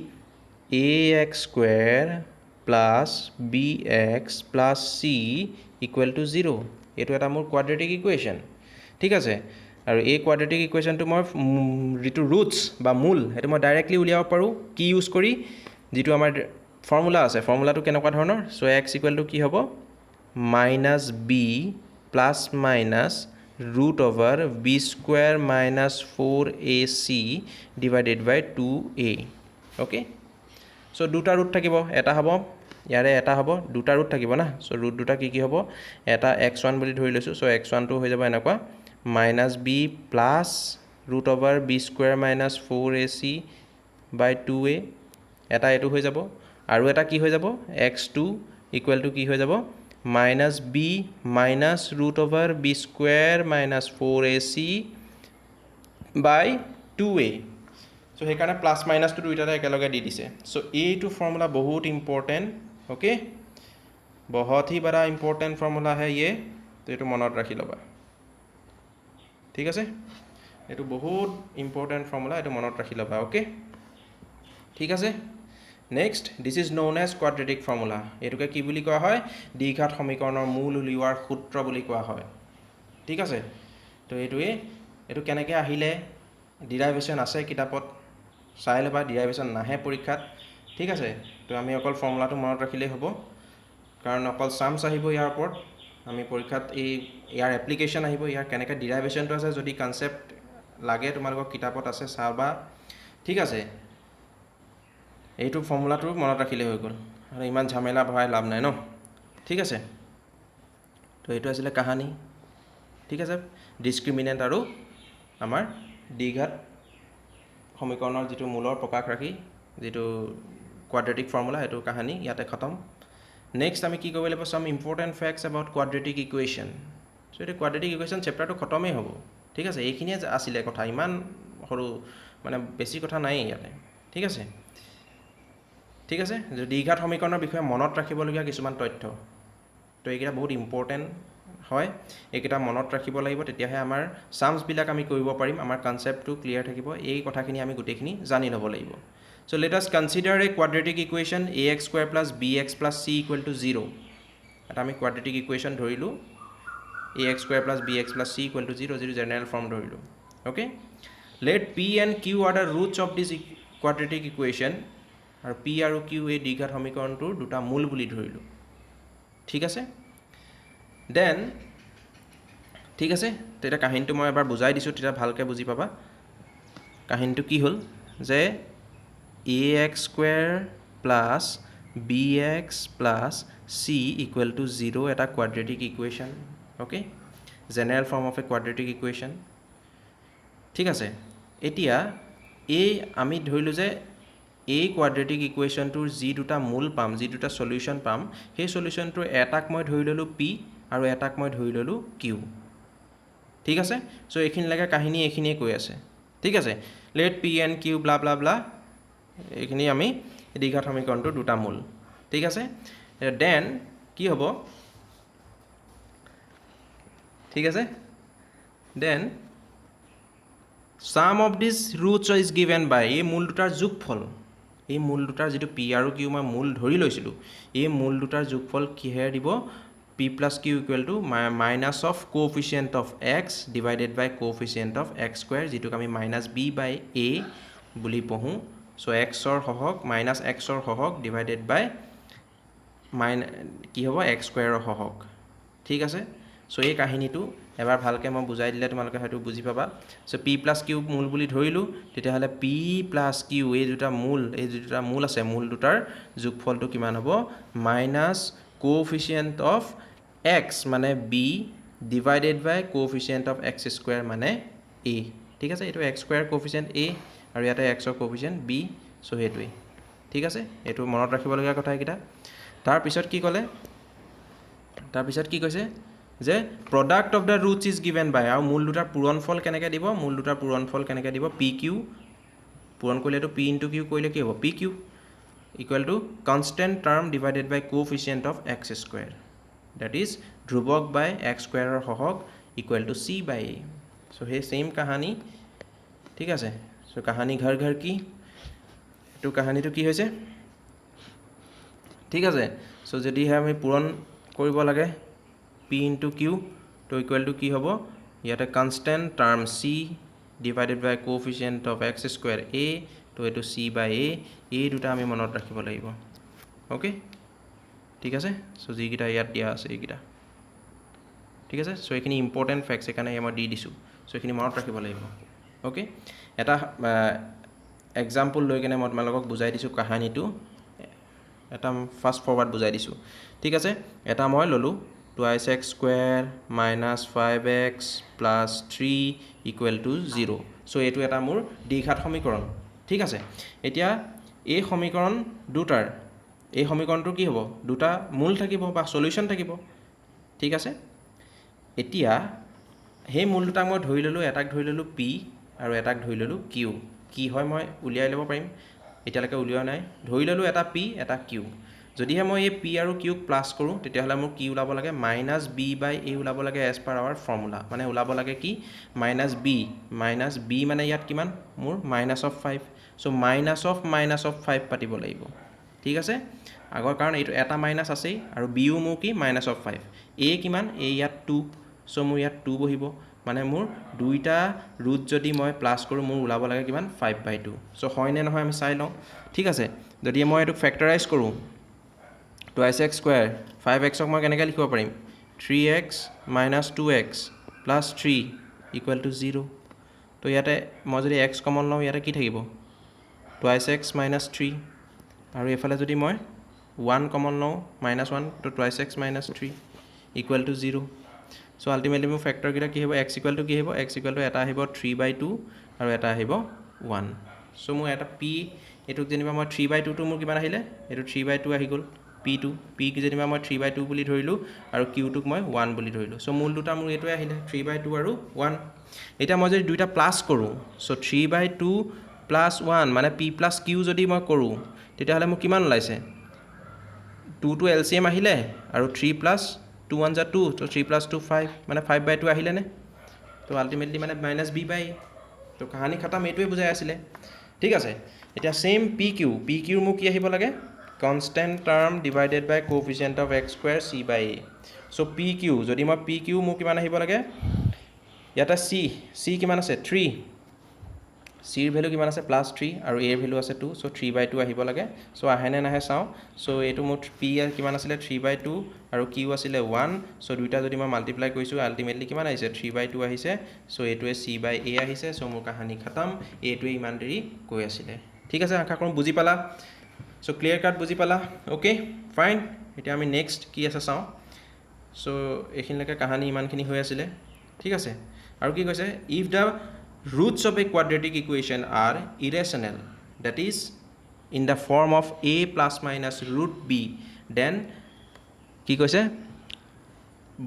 ax square plus bx plus c equal to 0, এইটো এটা মোৰ কোৱাড্ৰেটিক ইকুৱেশ্যন, ঠিক আছে? আৰু এই কোৱাড্ৰেটিক ইকুৱেশ্যনটো মই যিটো ৰুটছ বা মূল, সেইটো মই ডাইৰেক্টলি উলিয়াব পাৰোঁ কি ইউজ কৰি? যিটো আমাৰ ফৰ্মুলা আছে, ফৰ্মুলাটো কেনেকুৱা ধৰণৰ? চ' এক্স ইকুৱেল টু কি হ'ব? Minus B plus minus root over B square minus 4ac divided by 2a। Okay, so' দুটা ৰুট থাকিব, এটা হ'ব ইয়াৰে, এটা হ'ব, দুটা ৰুট থাকিব না। চ' ৰুট দুটা কি হ'ব? এটা x1 বুলি ধৰি লৈছোঁ, চ' x1টো হৈ যাব এনেকুৱা, minus B plus root over B square minus 4ac by 2a, এটা এইটো হৈ যাব। আৰু এটা কি হৈ যাব? x2 ইকুৱেল টু কি হৈ যাব? Minus b minus root over B square minus 4ac by 2a। So' সেইকাৰণে প্লাছ মাইনাছটো দুইটাতে একেলগে দি দিছে। চ' এইটো ফৰ্মুলা বহুত ইম্পৰ্টেণ্ট। অ'কে, বহুত ही बड़ा इम्पोर्टेंट फॉर्मूला है ये, तो এইটো মনত ৰাখি ল'বা, ঠিক আছে? এইটো বহুত ইম্পৰ্টেণ্ট ফৰ্মুলা, এইটো মনত ৰাখি ল'বা। অ'কে, ঠিক আছে? Next, this is known as quadratic formula. এইটোকে কি বুলি কোৱা হয়? দ্বিঘাত সমীকৰণৰ মূল উলিওৱাৰ সূত্ৰ বুলি কোৱা হয়, ঠিক আছে? তো এইটো কেনেকৈ আহিলে? ডিৰাইভেশ্যন আছে কিতাপত, চাই ল'বা। ডিৰাইভেশ্যন নাহে পৰীক্ষাত, ঠিক আছে? তো আমি অকল ফৰ্মুলাটো মনত ৰাখিলেই হ'ব, কাৰণ অকল চামছ আহিব ইয়াৰ ওপৰত। আমি পৰীক্ষাত ইয়াৰ এপ্লিকেশ্যন আহিব, ইয়াৰ কেনেকৈ ডিৰাইভেশ্যনটো আছে, যদি কনচেপ্ট লাগে তোমালোকৰ কিতাপত আছে, চাবা, ঠিক আছে? এইটো ফৰ্মুলাটো মনত ৰাখিলেই হৈ গ'ল, আৰু ইমান ঝামেলা ভৰাই লাভ নাই ন, ঠিক আছে? তো এইটো আছিলে কাহানী, ঠিক আছে? ডিছক্ৰিমিনেণ্ট আৰু আমাৰ দ্বিঘাত সমীকৰণৰ যিটো মূলৰ প্ৰকাশ ৰাখি যেটো কোৱাড্ৰেটিক ফৰ্মুলা এটো কাহানি ইয়াতে খতম নেক্সট আমি কি কৰিব লাগিব some important facts about quadratic equation so এটো কোৱাড্ৰেটিক ইকুৱেশ্যন চেপ্টাৰটো খতমেই হ'ব ঠিক আছে এইখিনিয়ে আছিলে কথা ইমান হৰু মানে বেছি কথা নাই ইয়াতে ঠিক আছে যে দ্বিঘাত সমীকৰণৰ বিষয়ে মনত ৰাখিবলগীয়া কিছুমান তথ্য তো এইকেইটা বহুত ইম্পৰ্টেন্ট হয় এইকেইটা মনত ৰাখিব লাগিব তেতিয়াহে আমাৰ সামস বিলাক আমি কৰিব পাৰিম আমাৰ কনসেপ্টটো ক্লিয়াৰ থাকিব এই কথাখিনি আমি গুটেখিনি জানি ল'ব লাগিব so let us consider a quadratic equation ax square plus bx plus c equal to 0 এটা আমি quadratic equation ধৰিলো ax square plus bx plus c equal to 0 0 general form ধৰিলো okay let p and q are the roots of this quadratic equation আৰু p আৰু q এই দ্বিঘাত সমীকৰণটোৰ দুটা মূল বুলি ধৰিলো ঠিক আছে দেন ঠিক আছে তেটা কাহিনীটো মই এবাৰ বুজাই দিছো তেটা ভালকে বুজি পাবা কাহিনীটো কি হ'ল যে ax square plus bx plus c equal to 0 এটা quadratic equation okay general form of a quadratic equation ঠিক আছে এতিয়া এই আমি ধৰিলো যে এই quadratic equation টোৰ যি দুটা মূল পাম যি দুটা সলিউশন পাম সেই সলিউশনটোৰ এটাক মই ধৰি ললো p আৰু এটাক মই ধৰি ললো q ঠিক আছে সো এইখিনি লাগা কাহিনী এইখিনিয়ে কৈ আছে ঠিক আছে let p and q blah blah blah এইখিনি আমি দ্বিঘাত সমীকৰণটোৰ দুটা মূল ঠিক আছে দেন কি হ'ব ঠিক আছে then sum of these roots is given by এই মূল দুটাৰ যোগফল এই মূল দুটাৰ যেটো p আৰু q মই মূল ধৰি লৈছিলো এই মূল দুটাৰ যোগফল কিহে দিব p plus q equal to minus of coefficient of x divided by coefficient of x square যেটোক আমি minus b by a বুলি পঢ়ো so x or হহক minus x or হহক divided by কি হ'ব x square হহক ঠিক আছে so এই কাহিনীটো এবাৰ ভালকে মই বুজাই দিলে তোমালোকে হয়তো বুজি পাবা so p plus q মূল বুলি ধৰিলো তেতিয়া হলে p plus q এই দুটা মূল আছে মূল দুটাৰ যোগফলটো কিমান হ'ব minus coefficient of x মানে b divided by coefficient of x square মানে a ঠিক আছে এটো x square coefficient a আৰু ইয়াতে x ৰ coefficient b so হেতুই ঠিক আছে এটো মনত ৰাখিব লগা কথা কিটা তাৰ পিছত কি কৈছে যে product of the roots is given by আৰু মূল দুটাৰ পূৰণফল কেনেকৈ দিব মূল দুটাৰ পূৰণফল কেনেকৈ দিব pq পূৰণ কৰিলেটো p into q কৰিলে কি হ'ব pq equal to constant term divided by coefficient of x square that is ধ্ৰুৱক by x square ৰ হহক equal to c by a so হে same কাহানী ঠিক আছে so কাহানী ঘৰ ঘৰ কি এটো কাহানীটো কি হৈছে ঠিক আছে so যদি আমি পূৰণ কৰিব লাগে p into q to equal to কি হ'ব ইয়াতে constant term c divided by coefficient of x square a to এটো c by a এই দুটা আমি মনত ৰাখিব লাগিব ওকে ঠিক আছে সো যি কিটা ইয়াত দিয়া আছে এইকিটা ঠিক আছে সো এইখিনি ইম্পৰ্টেন্ট ফ্যাক্টস এখানে মই দি দিছো সো এইখিনি মনত ৰাখিব লাগিব ওকে এটা এক্সাম্পল লৈ কেনে মই তোমালোকক বুজাই দিছো কাহিনীটো এটা ফাস্ট ফৰৱাৰ্ড বুজাই দিছো ঠিক আছে এটা মই ললো twice x square minus 5x plus 3 equal to 0 so এটো এটা মোৰ দ্বিঘাত সমীকৰণ ঠিক আছে এতিয়া এই সমীকৰণ দুটাৰ এই সমীকৰণটো কি হ'ব দুটা মূল থাকিব বা সলিউশন থাকিব ঠিক আছে এতিয়া হে মূল দুটা মই ধৰি ললো এটাক ধৰি ললো p আৰু এটাক ধৰি ললো q কি হয় মই উলিয়াই ল'ব পাৰিম এতিয়ালৈকে উলিওৱা নাই ধৰি ললো এটা p এটা q যদিহে মই এই p আৰু q প্লাস কৰো তেতিয়া হলে মোৰ কি উলাব লাগে -b by a উলাব লাগে as per our formula মানে উলাব লাগে কি -b মানে ইয়াত কিমান মোৰ -5 so -5 পাতিব লাগিব ঠিক আছে আগৰ কাৰণ এইটো এটা মাইনাস আছে আৰু b ও মোৰ কি -5 a কিমান a ইয়াত 2 so মোৰ ইয়াত 2 বহিব মানে মোৰ দুইটা ৰুট যদি মই প্লাস কৰো মোৰ উলাব লাগে কিমান 5/2 so হয় নে নহয় আমি চাই লওঁ ঠিক আছে যদি মই এটো ফ্যাক্টৰাইজ কৰো twice x square 5x ক মই কেনেকৈ লিখিব পাৰিম 3x minus 2x plus 3 equal to 0 তো ইয়াতে মই যদি x কমন লওঁ ইয়াতে কি থাকিব twice x minus 3 আৰু এফালে যদি মই 1 কমন লওঁ -1 তো twice x minus 3 equal to 0 so ultimately মোৰ ফ্যাক্টৰ কিটা কি হ'ব x equal to কি হ'ব x equal to এটা আহিব 3/2 আৰু এটা আহিব 1 সো মোৰ এটা p এটুক যেনিবা মই 3/2 টো মোৰ কিমান আহিলে এটো 3/2 আহি গ'ল p2 p যেনিবা মই 3/2 বুলি ধৰিলো আৰু q টোক মই 1 বুলি ধৰিলো সো মূল দুটা মোৰ এটোই আহিলে 3/2 আৰু 1 এটা মই যদি দুইটা প্লাস কৰো সো 3/2 প্লাস 1 মানে p প্লাস q যদি মই কৰো তেতিয়া হলে মোৰ কিমান ওলাইছে 2 to LCM আহিলে আৰু 3 plus 2 1 जा 2 तो 3 plus 2 5 মানে 5/2 আহিলে নে তো আলটিমেটলি মানে -b/a তো কাহিনী খতম এটোই বুজাই আছিল ঠিক আছে এতিয়া সেম pq মোক কি আহিব লাগে constant term divided by coefficient of x square c/a so pq যদি মই pq মোক কিমান আহিব লাগে ইয়াটা c কিমান আছে 3 c ৰ ভ্যালু কিমান আছে +3 আৰু a ৰ ভ্যালু আছে 2 সো 3/2 আহিব লাগে সো আহেনে নাহে চাও সো এটো মোৰ p কিমান আছিল 3/2 আৰু q আছিল 1 সো দুইটা যদি মই মাল্টিপ্লাই কৰিছো আলটিমেটলি কিমান আহিছে 3/2 আহিছে সো এটোৱে c/a আহিছে সো মোৰ কাহিনী খতম এটোৱে ইমান দেৰি কৈ আছিল ঠিক আছে আশা কৰোঁ বুজি পালা সো ক্লিয়াৰ কাট বুজি পালা ওকে ফাইন এতিয়া আমি নেক্সট কি আছে চাও সো এখিনলৈকে কাহিনী ইমানখিনি হৈ আছিল ঠিক আছে আৰু কি কৈছে if da roots of a quadratic equation are irrational that is in the form of a plus minus root b then কি কৈছে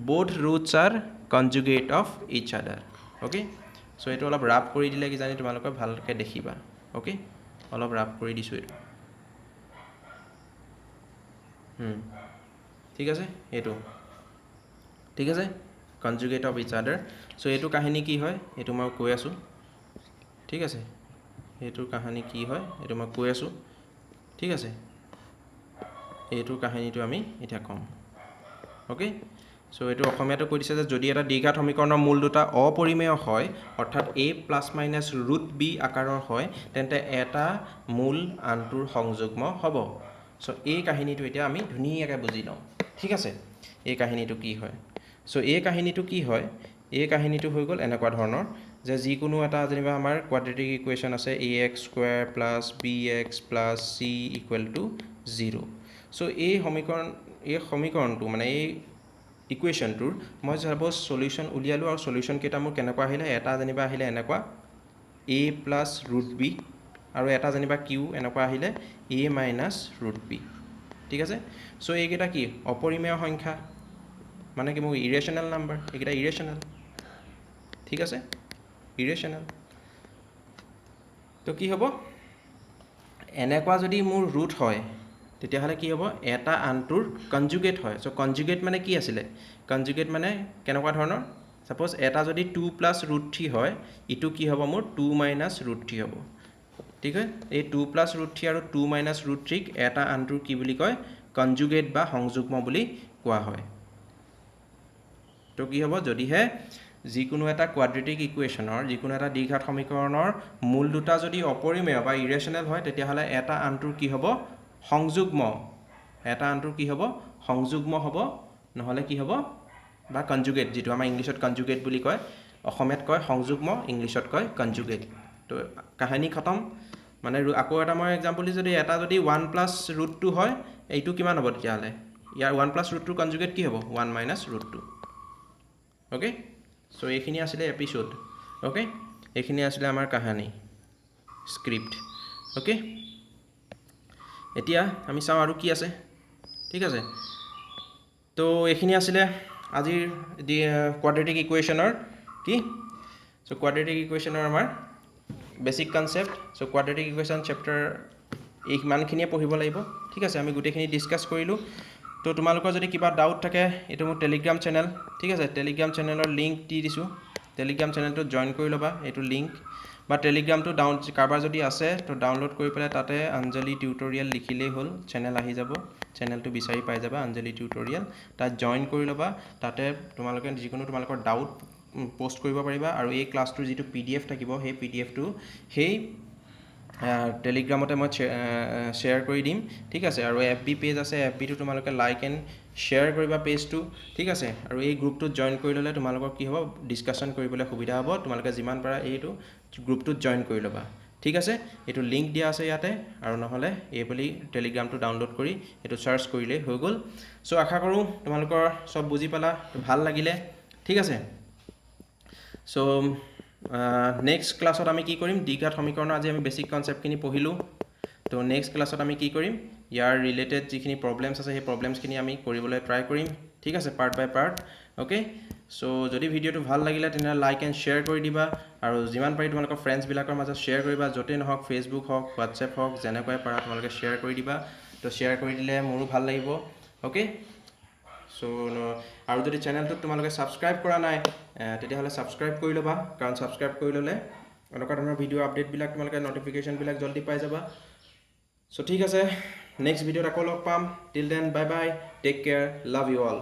both roots are conjugate of each other okay so এটো অলপ ৰাফ কৰি দিলে কি জানি তোমালোকে ভালকৈ দেখিবা ওকে অলপ ৰাফ কৰি দিছো এটো ঠিক আছে এটো ঠিক আছে conjugate of each other so এটো কাহিনী কি হয় এটো মই কৈ আছো ঠিক আছে এটোৰ কাহিনী কি হয় এটো মই কৈ আছো ঠিক আছে এটোৰ কাহিনীটো আমি এটা কম ওকে সো এটো অসমীয়াটো কৈ দিছে যে যদি এটা দ্বিঘাত সমীকৰণৰ মূল দুটা অপৰিমেয় হয় অৰ্থাৎ a + √b আকাৰৰ হয় তেন্তে এটা মূল আনটোৰ সংযুগ্ম হ'ব সো এই কাহিনীটো এতিয়া আমি ধুনীয়াকৈ বুজি লওঁ ঠিক আছে এই কাহিনীটো কি হয় সো এই কাহিনীটো কি হয় এই কাহিনীটো হৈ গ'ল এনেকুৱা ধৰণৰ যে যিকোনো এটা যেনিবা আমাৰ কোৱাড্ৰেটিক ইকুৱেশ্যন আছে ax² + bx + c = 0 সো এই সমীকৰণটো মানে এই ইকুৱেশ্যনটোৰ মই সাপোজ সলিউশন উলিয়ালো আৰু সলিউশন কেইটা মোৰ কেনেকুৱা আহিলে এটা যেনিবা আহিলে এনেকুৱা a + √b আৰু এটা যেনিবা q এনেকুৱা আহিলে a - √b ঠিক আছে সো এইকেইটা কি অপৰিমেয় সংখ্যা মানে কি মোৰ ইৰেশনাল নাম্বাৰ এইকেইটা ইৰেশনাল ঠিক আছে ইৰেশনাল তো কি হ'ব এনেকুৱা যদি মোৰ ৰুট হয় তেতিয়া হলে কি হ'ব এটা আনটোৰ কনজুগেট হয় সো কনজুগেট মানে কি আছিল কনজুগেট মানে কেনেকুৱা ধৰণৰ সাপোজ এটা যদি 2 + √3 হয় ইটো কি হ'ব মোৰ 2 - √3 হ'ব ঠিক আছে এই 2 + √3 আৰু 2 - √3 ক এটা আনটোৰ কি বুলি কয় কনজুগেট বা সংযুগ্ম বুলি কোৱা হয় তো কি হ'ব যদিহে যিকোনো এটা কোৱাড্ৰেটিক ইকুৱেশ্যনৰ যিকোনো এটা দ্বিঘাত সমীকৰণৰ মূল দুটা যদি অপৰিমেয় বা ইৰেশনাল হয় তেতিয়া হলে এটা আনটোৰ কি হ'ব সংযুগ্ম এটা আনটোৰ কি হ'ব সংযুগ্ম হ'ব নহলে কি হ'ব বা কনজুগেট যেটো আমাৰ ইংলিশত কনজুগেট বুলি কয় অসমীয়াত কয় সংযুগ্ম ইংলিশত কয় কনজুগেট তো কাহিনী খতম মানে আকৌ এটা মই এক্সাম্পল দি যদি এটা যদি 1 + √2 হয় এইটো কিমান হ'ব তেতিয়া হলে ইয়াৰ 1 + √2 কনজুগেট কি হ'ব 1 - √2 ওকে সো এইখিনি আছিল এপিসোড ওকে এইখিনি আছিল আমাৰ কাহিনী স্ক্ৰিপ্ট ওকে এতিয়া আমি চাও আৰু কি আছে ঠিক আছে তো এইখিনি আছিল আজিৰ কোৱাড্ৰেটিক ইকুৱেশ্যনৰ কি সো কোৱাড্ৰেটিক ইকুৱেশ্যনৰ আমাৰ basic concept so quadratic equation chapter এই মানখিনিয়ে পঢ়িব লাগিব ঠিক আছে আমি গোটেইখিনি ডিসকাস কৰিলো তো তোমালোকৰ যদি কিবা ডাউট থাকে এটো মোৰ টেলিগ্ৰাম চেনেল ঠিক আছে টেলিগ্ৰাম চেনেলৰ লিংক দি দিছো টেলিগ্ৰাম চেনেলটো জয়েন কৰি লবা এটো লিংক বা টেলিগ্ৰামটো ডাউন কাৰবাৰ যদি আছে তো ডাউনলোড কৰি পেলাই তাতে অঞ্জলি টিউটোৰিয়েল লিখিলেই হ'ল চেনেল আহি যাব চেনেলটো বিচাৰি পাই যাবা অঞ্জলি টিউটোৰিয়েল তাত জয়েন কৰি লবা তাতে তোমালোকে যিকোনো তোমালোকৰ ডাউট পোষ্ট কৰিব পাৰিবা আৰু এই ক্লাছটোৰ যিটো PDF থাকিব সেই PDFটো সেই টেলিগ্ৰামতে মই শ্বেয়াৰ কৰি দিম ঠিক আছে আৰু FB পেজ আছে FB টো তোমালোকে লাইক এণ্ড শ্বেয়াৰ কৰিবা পেজটো ঠিক আছে আৰু এই গ্ৰুপটোত জয়েন কৰি ললে তোমালোকৰ কি হ'ব ডিসকাশন কৰিবলৈ সুবিধা হ'ব তোমালোকে যিমান পাৰা এইটো গ্ৰুপটোত জয়েন কৰি লবা ঠিক আছে এটো লিংক দিয়া আছে ইয়াতে আৰু নহলে এই বুলি টেলিগ্ৰামটো ডাউনলোড কৰি এটো সাৰ্চ কৰিলে হৈ গল সো আশা কৰো তোমালোকৰ সব বুজি পালা ভাল লাগিলে ঠিক আছে সো নেক্সট ক্লাছত আমি কি কৰিম দ্বিঘাত সমীকৰণৰ আজি আমি বেছিক কনচেপ্টখিনি পঢ়িলোঁ তো নেক্সট ক্লাছত আমি কি কৰিম ইয়াৰ ৰিলেটেড যিখিনি প্ৰব্লেমছ আছে সেই প্ৰব্লেমছখিনি আমি কৰিবলৈ ট্ৰাই কৰিম ঠিক আছে পাৰ্ট বাই পাৰ্ট অ'কে চ' যদি ভিডিঅ'টো ভাল লাগিলে তেনেহ'লে লাইক এণ্ড শ্বেয়াৰ কৰি দিবা আৰু যিমান পাৰি তোমালোকৰ ফ্ৰেণ্ডছবিলাকৰ মাজত শ্বেয়াৰ কৰিবা য'তেই নহওক ফেচবুক হওক হোৱাটছএপ হওক যেনেকুৱাই পাৰা তোমালোকে শ্বেয়াৰ কৰি দিবা তো শ্বেয়াৰ কৰি দিলে মোৰো ভাল লাগিব অ'কে চ' আৰু যদি চেনেলটোত তোমালোকে ছাবস্ক্ৰাইব কৰা নাই তেতিয়াহ'লে ছাবস্ক্ৰাইব কৰি ল'বা কাৰণ ছাবস্ক্ৰাইব কৰি ল'লে এনেকুৱা ধৰণৰ ভিডিঅ' আপডেটবিলাক তোমালোকে ন'টিফিকেশ্যনবিলাক জল্দি পাই যাবা চ' ঠিক আছে নেক্সট ভিডিঅ'ত আকৌ লগ পাম till then bye bye take care love you all